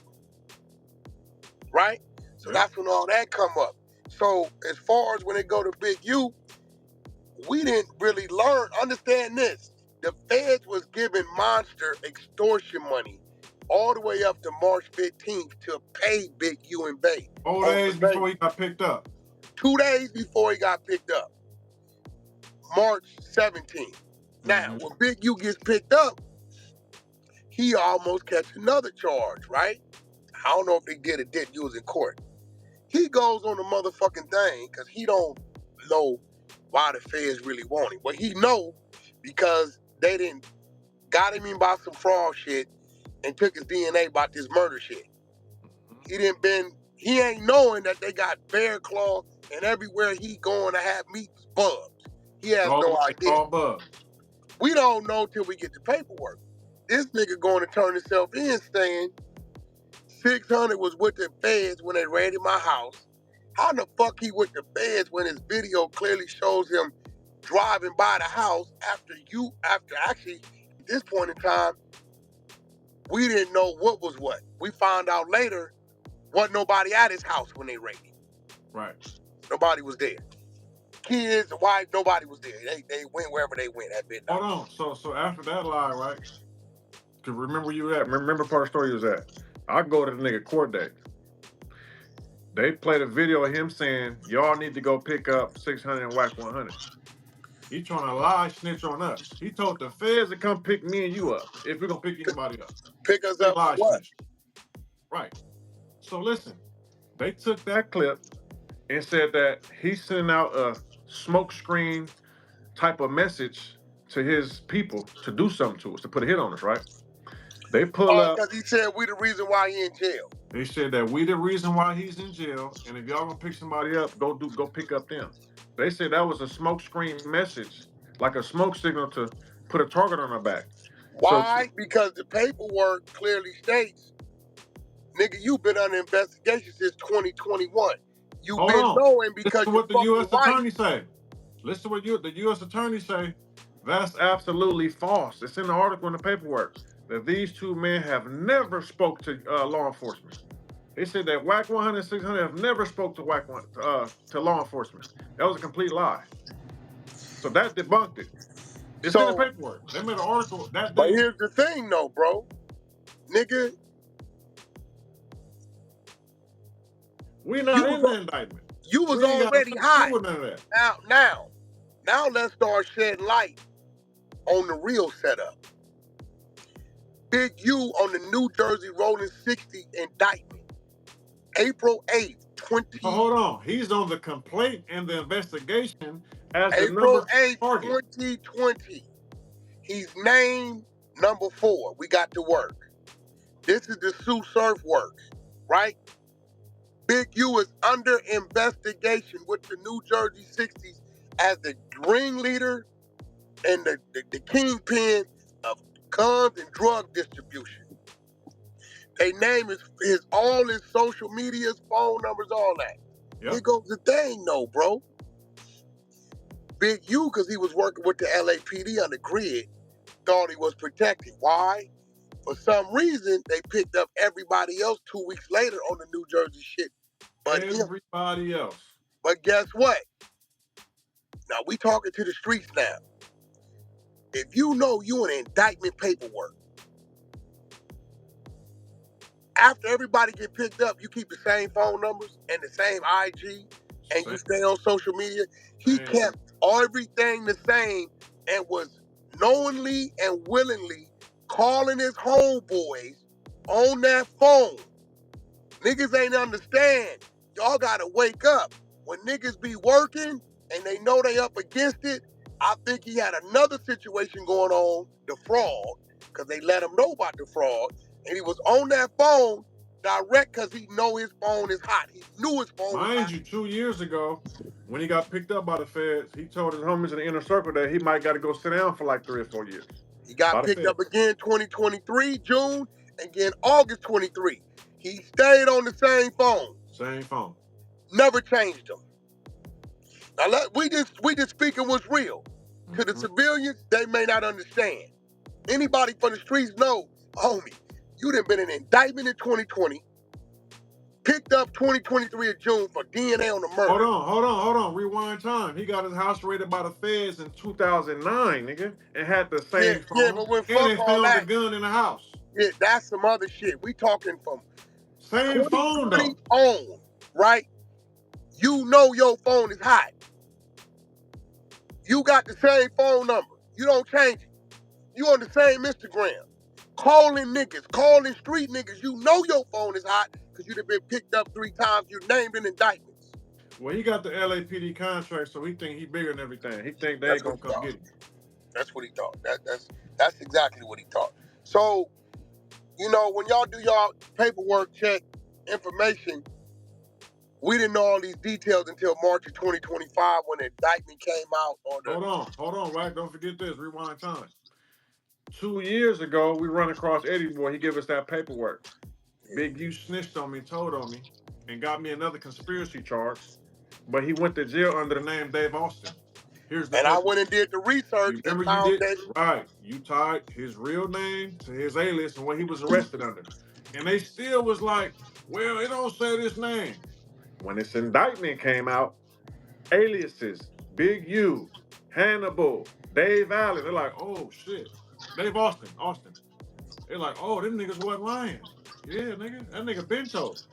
Right? So that's when all that come up. So as far as when it go to Big U, we didn't really learn. Understand this. The feds was giving Monster extortion money all the way up to March 15th to pay Big U and Bay. 4 days before he got picked up. 2 days before he got picked up. March 17th. Now, when Big U gets picked up, he almost catch another charge, right? I don't know if they did or didn't. You was in court. He goes on the motherfucking thing because he don't know why the feds really want him. But he know because they didn't got him in by some fraud shit and took his DNA about this murder shit. He ain't knowing that they got bear claw and everywhere he going to have meets bugs. He has no idea. All bugs. We don't know till we get the paperwork. This nigga going to turn himself in saying 600 was with the feds when they raided my house. How in the fuck he with the feds when his video clearly shows him driving by the house after actually, at this point in time, we didn't know what was what. We found out later, wasn't nobody at his house when they raided. Right. Nobody was there. Kids, the wife, nobody was there. They went wherever they went at midnight. Hold on. So after that lie, right? to remember where you at. Remember part of the story you was at. I go to the nigga court date. They played a video of him saying, y'all need to go pick up 600 and Wack 100. He trying to lie, snitch on us. He told the feds to come pick me and you up if we're going to pick anybody up. Pick us They up lie, for what? snitch. Right. So listen, they took that clip and said that he's sending out a smoke screen type of message to his people to do something to us, to put a hit on us, right? They pull up. Because he said we the reason why he in jail. They said that we the reason why he's in jail, and if y'all gonna pick somebody up, go pick up them. They said that was a smoke screen message, like a smoke signal to put a target on our back. Why? Because the paperwork clearly states, nigga, you've been under investigation since 2021. You've been knowing because listen what the U.S. attorney say. Listen what the U.S. attorney say. That's absolutely false. It's in the article in the paperwork that these two men have never spoke to law enforcement. They said that Wack 100 and 600 have never spoke to to law enforcement. That was a complete lie. So that debunked it. It's in the paperwork. They made an article that day. But here's the thing, though, bro. Nigga, we not in the indictment. You was already high. Now let's start shedding light on the real setup. Big U on the New Jersey Rolling 60 indictment. April 8th, 20. Hold on. He's on the complaint and the investigation as April 8th, 2020. He's named number 4. We got to work. This is the Sue Surf works, right? Big U is under investigation with the New Jersey 60s as the ringleader and the kingpin of guns and drug distribution. They name all his social medias, phone numbers, all that. Yep. Here goes the thing, though, bro. Big U, because he was working with the LAPD on the grid, thought he was protected. Why? For some reason, they picked up everybody else 2 weeks later on the New Jersey shit. But everybody else. But guess what? Now, we talking to the streets now. If you know you in indictment paperwork, after everybody get picked up, you keep the same phone numbers and the same IG, and you stay on social media. He kept everything the same and was knowingly and willingly calling his homeboys on that phone. Niggas ain't understand. Y'all gotta wake up. When niggas be working and they know they up against it, I think he had another situation going on, the fraud, because they let him know about the fraud. And he was on that phone direct because he know his phone is hot. He knew his phone was hot. Mind you, 2 years ago, when he got picked up by the feds, he told his homies in the inner circle that he might got to go sit down for like 3 or 4 years. He got picked up again 2023, June, and again August 23. He stayed on the same phone. Same phone. Never changed them. Now we just speaking what's real. To the civilians, they may not understand. Anybody from the streets know, homie, you done been in an indictment in 2020, picked up 2023 of June for DNA on the murder. Hold on. Rewind time. He got his house raided by the feds in 2009, nigga, and had the same phone. Yeah, but when fuck and they found the gun in the house. Yeah, that's some other shit. We talking from same phone though. On, right? You know your phone is hot. You got the same phone number. You don't change it. You on the same Instagram. Calling niggas, calling street niggas. You know your phone is hot because you done been picked up 3 times. You named in indictments. Well, he got the LAPD contract, so he think he bigger than everything. He think they ain't gonna come get him. That's what he thought. That's exactly what he thought. So, you know, when y'all do y'all paperwork check information, we didn't know all these details until March of 2025 when the indictment came out. Hold on, Wack. Don't forget this. Rewind time. 2 years ago, we run across Eddie Boy. He gave us that paperwork. Big U snitched on me, told on me, and got me another conspiracy charge. But he went to jail under the name Dave Austin. I went and did the research. You tied his real name to his alias and what he was arrested under. And they still was like, well, it don't say this name. When this indictment came out, aliases, Big U, Hannibal, Dave Allen, they're like, oh shit. Dave Austin. They're like, oh, them niggas wasn't lying. Yeah, nigga. That nigga been told.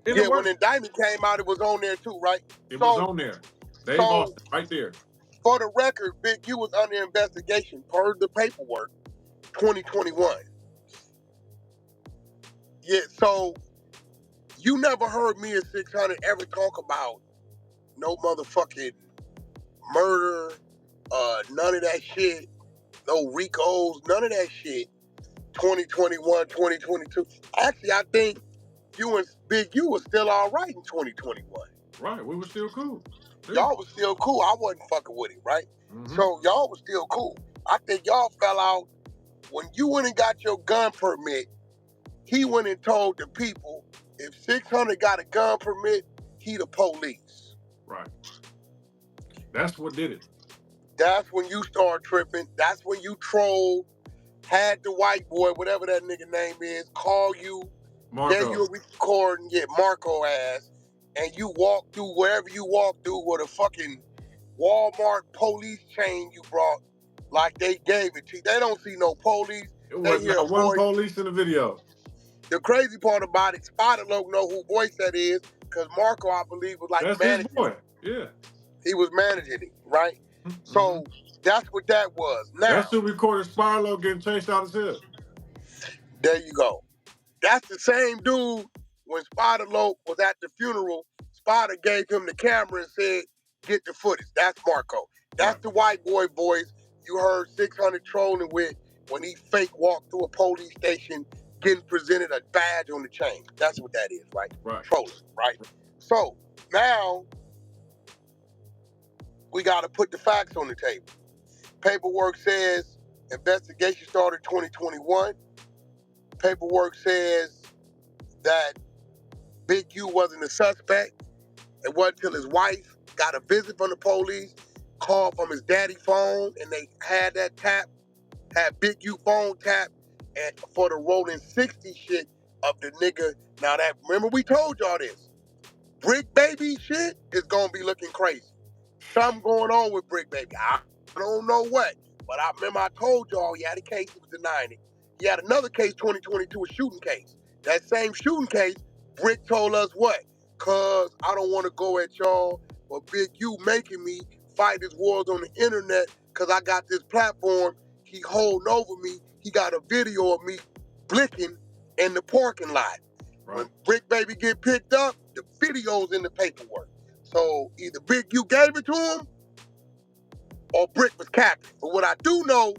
Yeah, when the indictment came out, it was on there too, right? It was on there. They lost it right there. For the record, Big U was under investigation per the paperwork, 2021. Yeah, so you never heard me and 600 ever talk about no motherfucking murder, none of that shit, no Ricos, none of that shit. 2021, 2022. Actually, I think you and Big U was still all right in 2021. Right, we were still cool. Y'all was still cool. I wasn't fucking with it, right? So y'all was still cool. I think y'all fell out when you went and got your gun permit. He went and told the people, if 600 got a gun permit, he the police. Right. That's what did it. That's when you start tripping. That's when you trolled, had the white boy, whatever that nigga name is, call you, Marco. gave you a recording, Marco ass, and you walk through wherever you walk through with a fucking Walmart police chain you brought, like they gave it to you. They don't see no police. It was not one police in the video. The crazy part about it, Spider don't know who voice that is, because Marco, I believe, was like that's managing his boy. Yeah. He was managing it, right? So that's what that was. Now that's who recorded Spirlo getting chased out his head. There you go. That's the same dude when Spider Loc was at the funeral. Spider gave him the camera and said, get the footage. That's Marco. That's the white boy voice you heard 600 trolling with when he fake walked through a police station getting presented a badge on the chain. That's what that is, right? Right. Trolling, right? So now we got to put the facts on the table. Paperwork says investigation started 2021. Paperwork says that Big U wasn't a suspect. It wasn't until his wife got a visit from the police, called from his daddy phone, and they had that tap, had Big U phone tap, and for the rolling 60 shit of the nigga. Now that, remember we told y'all this. Brick Baby shit is gonna be looking crazy. Something going on with Brick Baby. I don't know what, but I remember I told y'all he had a case, he was denying it. He had another case, 2022, a shooting case. That same shooting case, Brick told us what? Cause I don't want to go at y'all, but Big U making me fight his wars on the internet cause I got this platform. He holding over me. He got a video of me blicking in the parking lot. Right. When Brick Baby get picked up, the video's in the paperwork. So either Big U gave it to him or Brick was capping. But what I do know,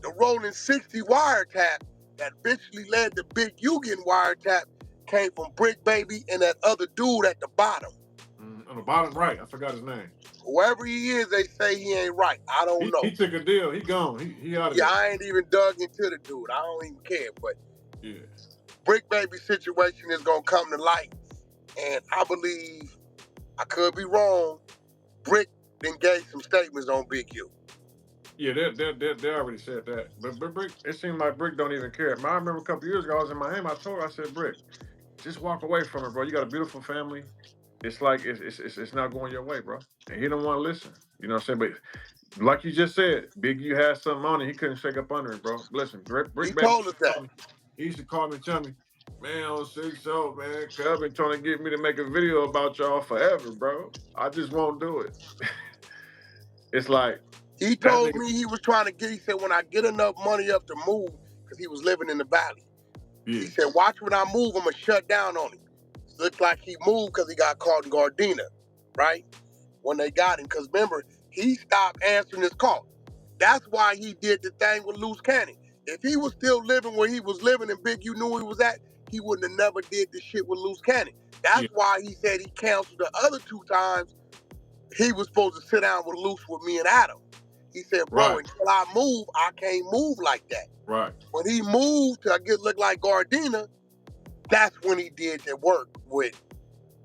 the rolling 60 wiretap that eventually led to Big U getting wiretap came from Brick Baby and that other dude at the bottom. On the bottom right, I forgot his name. Whoever he is, they say he ain't right. I don't know. He took a deal. He gone. He out of there. Yeah, I ain't even dug into the dude. I don't even care. But yeah, Brick Baby's situation is gonna come to light, and I believe, I could be wrong, Brick then gave some statements on Big U. Yeah, they already said that. But Brick, it seemed like Brick don't even care. I remember a couple years ago, I was in Miami. I told her, I said, Brick, just walk away from it, bro. You got a beautiful family. It's like it's not going your way, bro. And he don't want to listen. You know what I'm saying? But like you just said, Big U had something on it. He couldn't shake up under it, bro. Listen, Brick he told us that. He used to call me and tell me, man, on 6-0, man, Cub been trying to get me to make a video about y'all forever, bro. I just won't do it. It's like, he told me he was trying to get, he said, when I get enough money up to move, because he was living in the valley. Yeah. He said, watch when I move, I'm going to shut down on him. Looked like he moved because he got caught in Gardena, right? When they got him. Because remember, he stopped answering his call. That's why he did the thing with Loose Cannon. If he was still living where he was living and Big U knew he was at, he wouldn't have never did the shit with Loose Cannon. That's why he said he canceled the other 2 times he was supposed to sit down with Loose with me and Adam. He said, bro, until I move, I can't move like that. Right. When he moved to look like Gardena, that's when he did the work with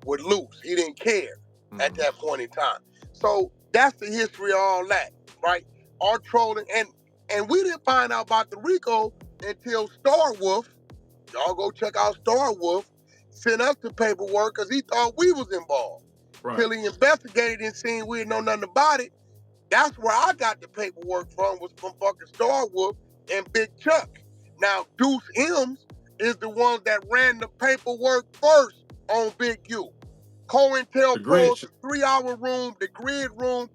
Loose. He didn't care at that point in time. So that's the history of all that, right? Our trolling, and we didn't find out about the RICO until Star Wolf, y'all go check out Star Wolf, sent us the paperwork because he thought we was involved. Right. Till he investigated and seen we didn't know nothing about it. That's where I got the paperwork from, was from fucking Star Wolf and Big Chuck. Now, Deuce M's is the one that ran the paperwork first on Big U. COINTELPRO, the 3-hour room, the grid room.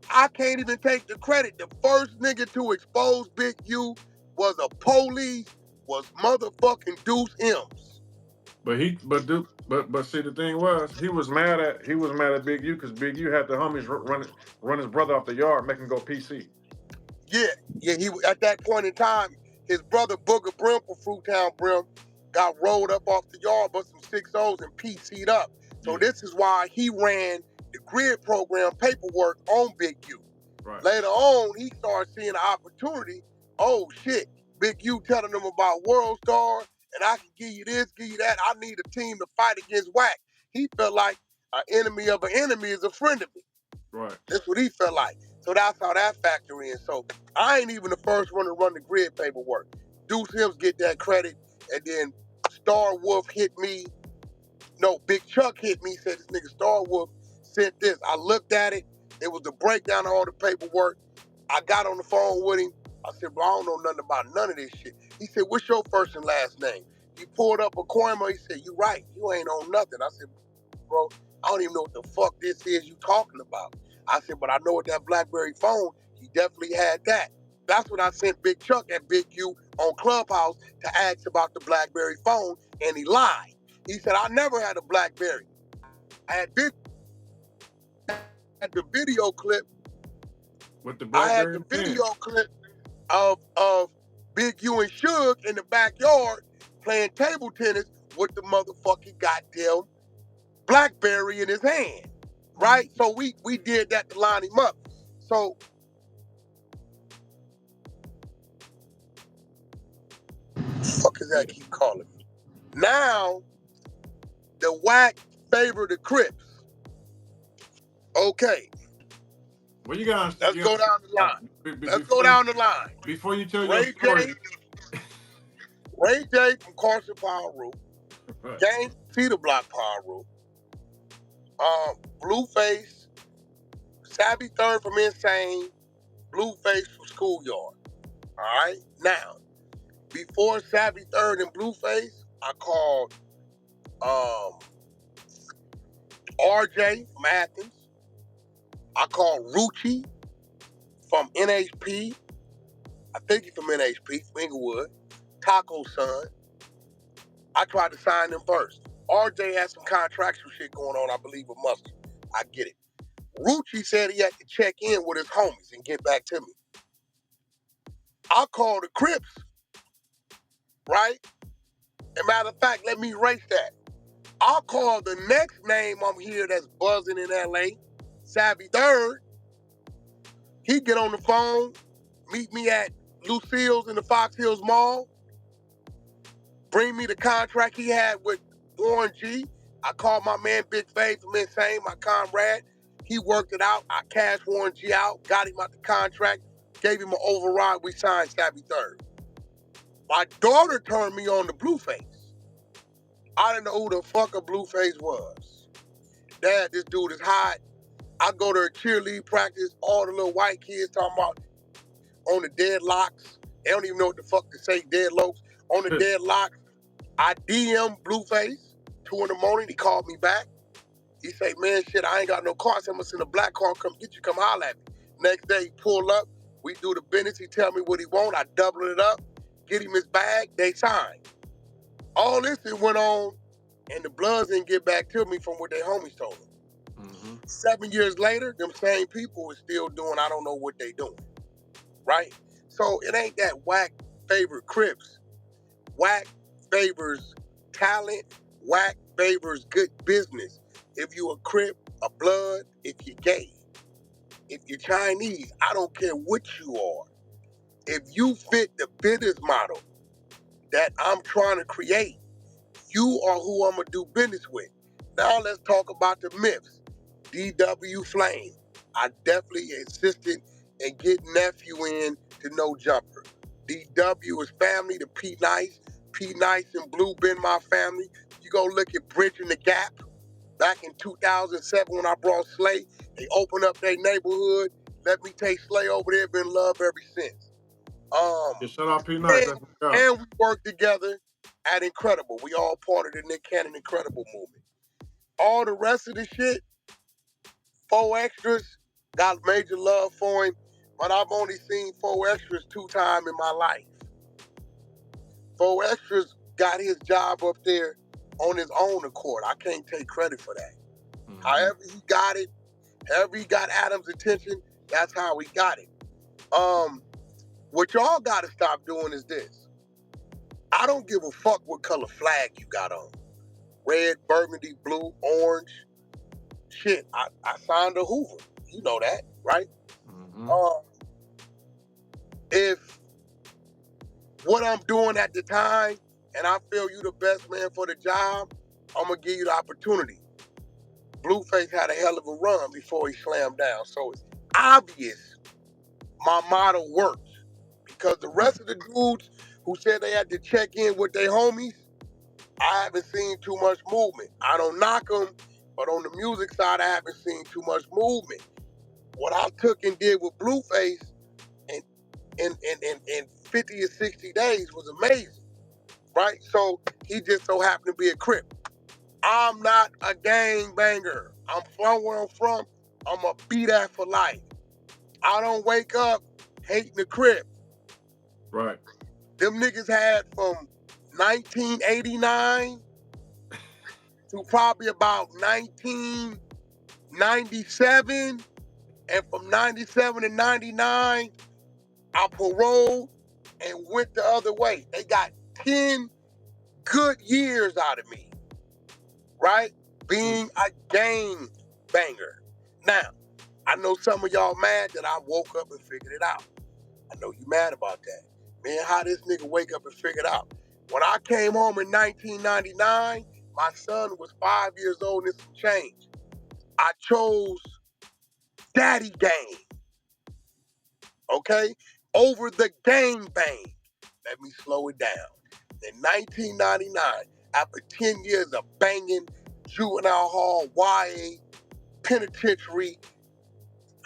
I can't even take the credit. The first nigga to expose Big U was a police, was motherfucking Deuce M's. But see, the thing was, he was mad at Big U because Big U had the homies run his brother off the yard, make him go PC. Yeah. He at that point in time, his brother Booger Brim from Fruitown Brim got rolled up off the yard, but some 6-0s and PC'd up. So this is why he ran the grid program paperwork on Big U. Right. Later on, he started seeing an opportunity. Oh shit, Big U telling them about World Star, and I can give you this, give you that. I need a team to fight against Wack. He felt like an enemy of an enemy is a friend of me. Right. That's what he felt like. So that's how that factor in. So I ain't even the first one to run the grid paperwork. Deuce M's get that credit, and then Star Wolf hit me. No, Big Chuck hit me, said this nigga Star Wolf sent this. I looked at it. It was the breakdown of all the paperwork. I got on the phone with him. I said, bro, I don't know nothing about none of this shit. He said, what's your first and last name? He pulled up a coin. He said, you right. You ain't on nothing. I said, bro, I don't even know what the fuck this is you talking about. I said, but I know with that BlackBerry phone, he definitely had that. That's when I sent Big Chuck and Big U on Clubhouse to ask about the BlackBerry phone, and he lied. He said, I never had a BlackBerry. I had the video clip. With the BlackBerry, I had the video clip of Big U and Suge in the backyard playing table tennis with the motherfucking goddamn BlackBerry in his hand, right? So we did that to line him up. So fuck is that keep calling me? Now the Wack favor the Crips. Okay. Well, you guys. Let's go down the line. Let's go down the line. Before you tell your story. Ray J from Carson Power Rule. Gang Peter Block Power Rule. Blueface, Savvy Third from Insane, Blueface from Schoolyard. Alright? Now, before Savvy Third and Blueface, I called RJ from Athens. I called Rucci from NHP. I think he's from NHP, from Inglewood. Taco Son. I tried to sign them first. RJ had some contractual shit going on, I believe, with Mustard. I get it. Rucci said he had to check in with his homies and get back to me. I called the Crips, right? And matter of fact, let me erase that. I'll call the next name I'm here that's buzzing in LA, Savvy Third. He get on the phone, meet me at Lucille's in the Fox Hills Mall, bring me the contract he had with Warren G. I called my man Big Faith from Insane, my comrade. He worked it out. I cashed Warren G out, got him out the contract, gave him an override. We signed Savvy Third. My daughter turned me on to Blueface. I didn't know who the fuck a Blueface was. Dad, this dude is hot. I go to a cheerleading practice, all the little white kids talking about on the deadlocks. They don't even know what the fuck to say, deadlocks. On the deadlocks, I DM Blueface, 2 in the morning, he called me back. He say, man, shit, I ain't got no car, so I'm gonna send a black car, come get you, come holler at me. Next day, he pull up, we do the business, he tell me what he want, I double it up, get him his bag, they sign. All this went on, and the Bloods didn't get back to me from what their homies told me. Mm-hmm. 7 years later, them same people are still doing, I don't know what they doing, right? So it ain't that Wack favorite Crips. Wack favors talent. Wack favors good business. If you a Crip, a Blood, if you're gay, if you're Chinese, I don't care what you are. If you fit the business model that I'm trying to create, you are who I'm going to do business with. Now let's talk about the myths. DW Flame. I definitely insisted in getting nephew in to No Jumper. DW is family to P Nice. P Nice and Blue been my family. You go look at Bridging the Gap. Back in 2007 when I brought Slay, they opened up their neighborhood. Let me take Slay over there, been love ever since. Shout out P Nice. And we worked together at Incredible. We all part of the Nick Cannon Incredible movement. All the rest of the shit, 4 Extras, got major love for him, but I've only seen 4 Extras 2 times in my life. 4 Extras got his job up there on his own accord. I can't take credit for that. Mm-hmm. However he got it, however he got Adam's attention, that's how he got it. What y'all gotta stop doing is this. I don't give a fuck what color flag you got on. Red, burgundy, blue, orange. Shit, I signed a Hoover. You know that, right? Mm-hmm. If what I'm doing at the time and I feel you the best man for the job, I'm gonna give you the opportunity. Blueface had a hell of a run before he slammed down. So it's obvious my motto works. Because the rest of the dudes who said they had to check in with their homies, I haven't seen too much movement. I don't knock them, but on the music side, I haven't seen too much movement. What I took and did with Blueface in 50 or 60 days was amazing, right? So he just so happened to be a Crip. I'm not a gang banger. I'm from where I'm from. I'm going to be that for life. I don't wake up hating the Crip. Right. Them niggas had from 1989 to probably about 1997. And from 97 to 99, I paroled and went the other way. They got 10 good years out of me, right? Being a gang banger. Now, I know some of y'all mad that I woke up and figured it out. I know you mad about that. Man, how this nigga wake up and figure it out? When I came home in 1999, my son was 5 years old and some change. I chose Daddy Gang, okay? Over the gang bang. Let me slow it down. In 1999, after 10 years of banging, juvenile hall, YA, penitentiary,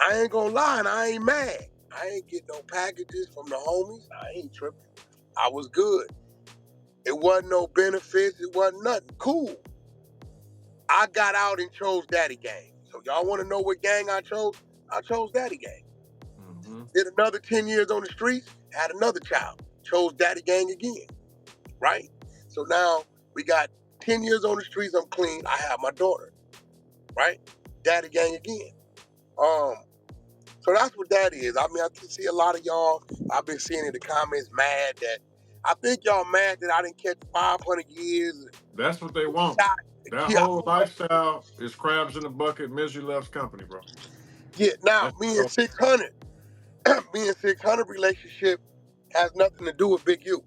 I ain't gonna lie and I ain't mad. I ain't get no packages from the homies. I ain't tripping. I was good. It wasn't no benefits. It wasn't nothing. Cool. I got out and chose Daddy Gang. So y'all want to know what gang I chose? I chose Daddy Gang. Mm-hmm. Did another 10 years on the streets, had another child. Chose Daddy Gang again. Right? So now we got 10 years on the streets, I'm clean. I have my daughter. Right? Daddy Gang again. So that's what that is. I mean, I can see a lot of y'all, I've been seeing in the comments mad that, I think y'all mad that I didn't catch 500 years. That's what they want. That whole lifestyle is crabs in the bucket, misery loves company, bro. Yeah, now, me and 600 relationship has nothing to do with Big U.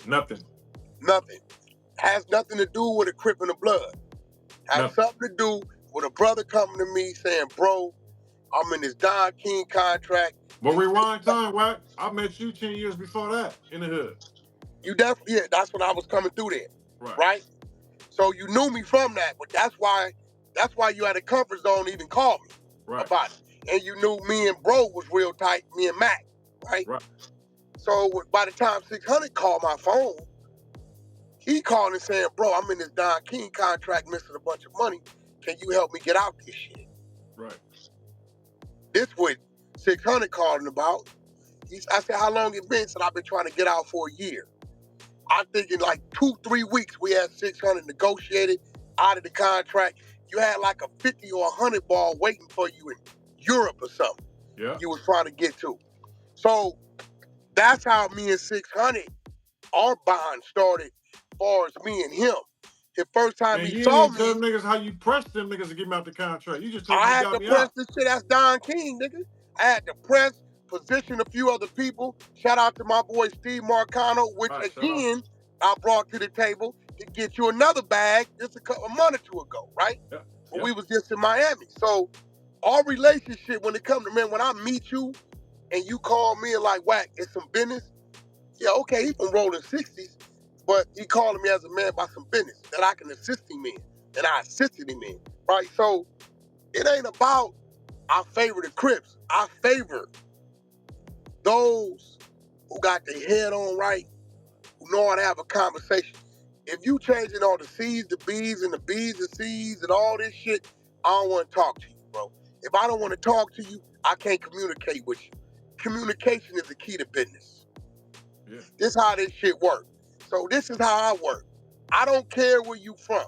Nothing. Has nothing to do with a Crip in the blood. Has something to do with a brother coming to me saying, bro, I'm in this Don King contract. But rewind time, Wack. I met you 10 years before that in the hood. You definitely, yeah, that's when I was coming through there. Right? So you knew me from that, but that's why you had a comfort zone to even call me about it. And you knew me and bro was real tight, me and Mac, right? So by the time 600 called my phone, he called and saying, bro, I'm in this Don King contract missing a bunch of money. Can you help me get out this shit? Right. This what 600 calling about. I said, how long it been? Said, I've been trying to get out for a year. I think in like 2-3 weeks, we had 600 negotiated out of the contract. You had like a 50 or 100 ball waiting for you in Europe or something. Yeah. You was trying to get to. So that's how me and 600, our bond started as far as me and him. The first time he saw me. You didn't tell niggas how you pressed them niggas to get me out the contract. You just told me I had to press this shit. That's Don King, nigga. I had to press, position a few other people. Shout out to my boy Steve Marcano, which again, I brought to the table to get you another bag just a month or two ago, right? Yeah. When we was just in Miami. So our relationship, when it comes to, man, when I meet you and you call me and like, Wack, it's some business. Yeah, okay, he from rolling 60s, but he calling me as a man about some business that I can assist him in, and I assisted him in, right? So it ain't about I favor the Crips. I favor those who got their head on right, who know how to have a conversation. If you changing all the C's to B's and the B's to C's and all this shit, I don't want to talk to you, bro. If I don't want to talk to you, I can't communicate with you. Communication is the key to business. Yeah. This is how this shit works. So this is how I work. I don't care where you from,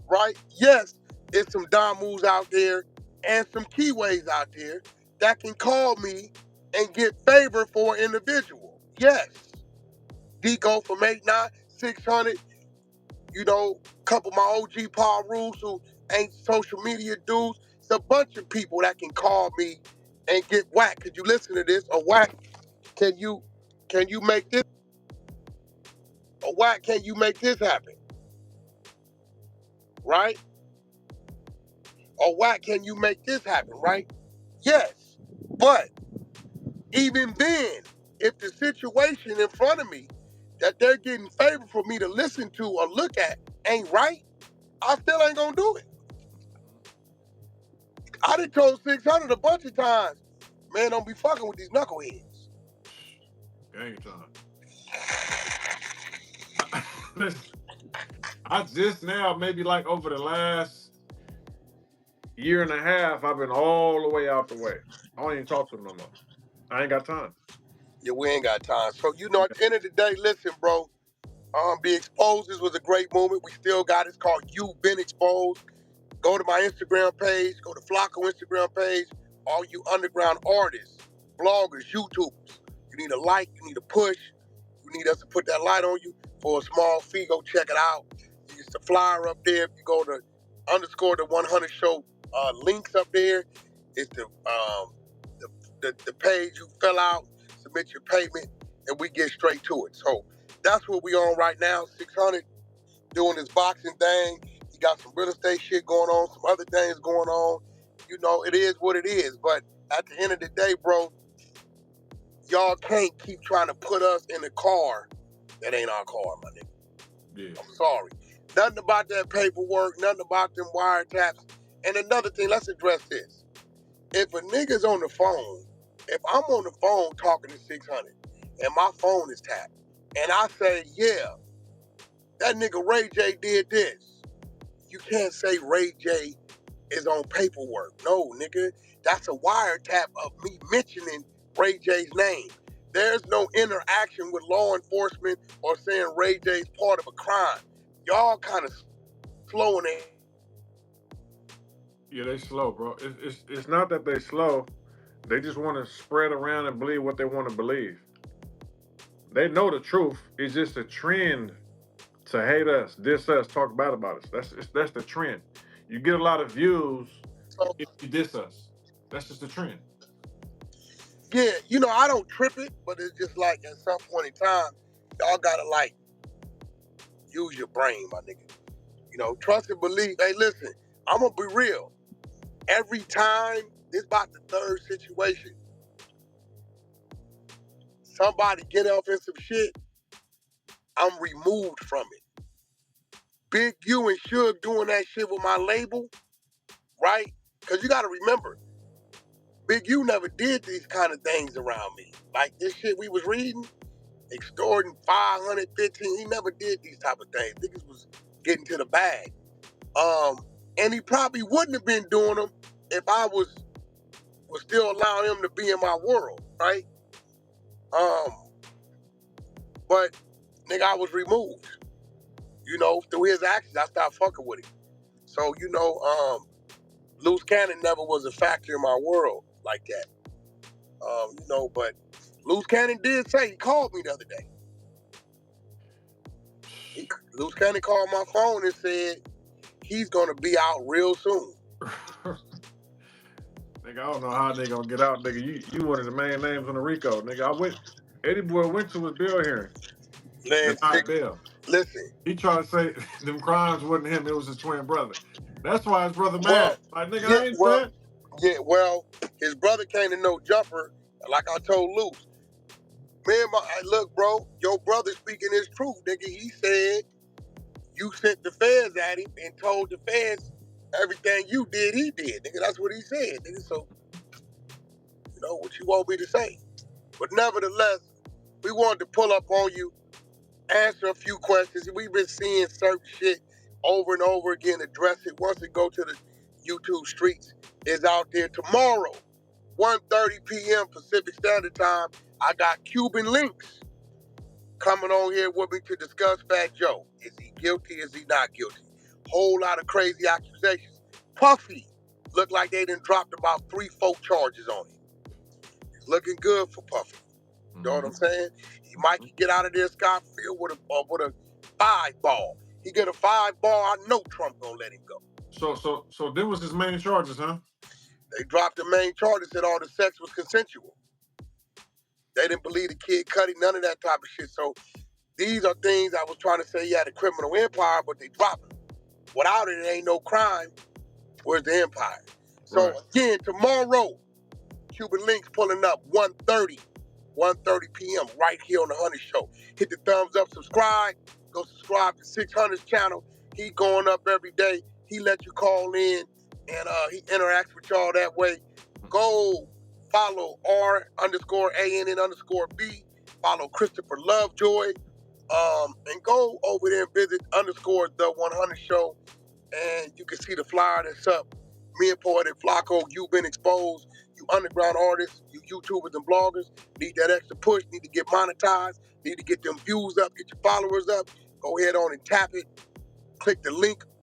right? Yes, there's some Damus out there and some Keyways out there that can call me and get favor for an individual. Yes. Deco from 8-9, 600, you know, a couple of my OG Paul Rules who ain't social media dudes. It's a bunch of people that can call me and get Wack. Could you listen to this? Or Wack, can you make this? Or Wack, can you make this happen? Right? Or Wack, can you make this happen? Right? Yes. But even then, if the situation in front of me that they're getting favor for me to listen to or look at ain't right, I still ain't gonna do it. I done told 600 a bunch of times, man, don't be fucking with these knuckleheads. Gang time. I just now, maybe like over the last year and a half, I've been all the way out the way. I don't even talk to them no more. I ain't got time. Yeah, we ain't got time. So, you know, at the end of the day, listen, bro, Be Exposed was a great movement. We still got it. It's called You've Been Exposed. Go to my Instagram page. Go to Flacco Instagram page. All you underground artists, bloggers, YouTubers. You need a like. You need a push. You need us to put that light on you for a small fee. Go check it out. It's the flyer up there. If you go to _ the 100 show links up there, it's the page you fill out, submit your payment, and we get straight to it. So that's what we on right now. 600 doing this boxing thing. He got some real estate shit going on, some other things going on. You know, it is what it is. But at the end of the day, bro, y'all can't keep trying to put us in a car that ain't our car, my nigga. Yeah. I'm sorry. Nothing about that paperwork, nothing about them wiretaps. And another thing, let's address this. If a nigga's on the phone, if I'm on the phone talking to 600 and my phone is tapped, and I say, yeah, that nigga Ray J did this, you can't say Ray J is on paperwork. No, nigga, that's a wiretap of me mentioning Ray J's name. There's no interaction with law enforcement or saying Ray J's part of a crime. Y'all kind of slow in it. Yeah, they slow, bro. It's not that they slow. They just want to spread around and believe what they want to believe. They know the truth. It's just a trend to hate us, diss us, talk bad about us. That's the trend. You get a lot of views So, if you diss us. That's just the trend. yeah, you know, I don't trip it, but it's just like at some point in time, y'all gotta like use your brain, my nigga. You know, trust and believe. Hey, listen, I'm gonna be real. Every time, it's about the third situation. Somebody get off in some shit, I'm removed from it. Big U and Suge doing that shit with my label, right? Because you gotta remember, Big U never did these kind of things around me. Like this shit we was reading, extorting 515, he never did these type of things. Niggas was getting to the bag. And he probably wouldn't have been doing them if I was still allowing him to be in my world, right? But nigga, I was removed. You know, through his actions, I stopped fucking with him. So, you know, Loose Cannon never was a factor in my world like that. You know, but Loose Cannon did say, he called me the other day. Loose Cannon called my phone and said he's gonna be out real soon. Nigga, I don't know how they gonna get out, nigga. You one of the main names on the RICO, nigga. Eddie Boy went to his bail hearing. Denied bail. Listen. He tried to say them crimes wasn't him, it was his twin brother. That's why his brother Well, mad. Like, nigga, yeah, I ain't that. Yeah, well, his brother came to No Jumper, like I told Luce. Man, look, bro, your brother speaking his truth, nigga. He said you sent the feds at him and told the feds everything you did, he did, nigga. That's what he said, nigga. So, you know, what you want me to say? But nevertheless, We wanted to pull up on you, answer a few questions. We've been seeing certain shit over and over again. Address it once it go to the YouTube streets. Is out there tomorrow, 1:30 p.m. Pacific Standard Time. I got Cuban Links coming on here with me to discuss Fat Joe. Is he guilty? Is he not guilty? Whole lot of crazy accusations. Puffy looked like they done dropped about 3-4 charges on him. It's looking good for Puffy. You know what I'm saying? He might get out of there scot-free with a 5-ball. He get a 5-ball, I know Trump gonna let him go. So there was his main charges, huh? They dropped the main charges, said all the sex was consensual. They didn't believe the kid Cudi, none of that type of shit. So these are things I was trying to say, yeah, the criminal empire, but they dropped them. Without it, it ain't no crime. Where's the empire? So again, tomorrow, Cuban Links pulling up 1:30 p.m. right here on the Honey Show. Hit the thumbs up, subscribe. Go subscribe to 600's channel. He going up every day. He let you call in, and he interacts with y'all that way. Go follow R_ANN_B. Follow Christopher Lovejoy. And go over there and visit _the 100 Show, and you can see the flyer that's up. Me and Poetic Flacco, you've been exposed. You underground artists, you YouTubers and bloggers, need that extra push, need to get monetized, need to get them views up, get your followers up. Go ahead on and tap it. Click the link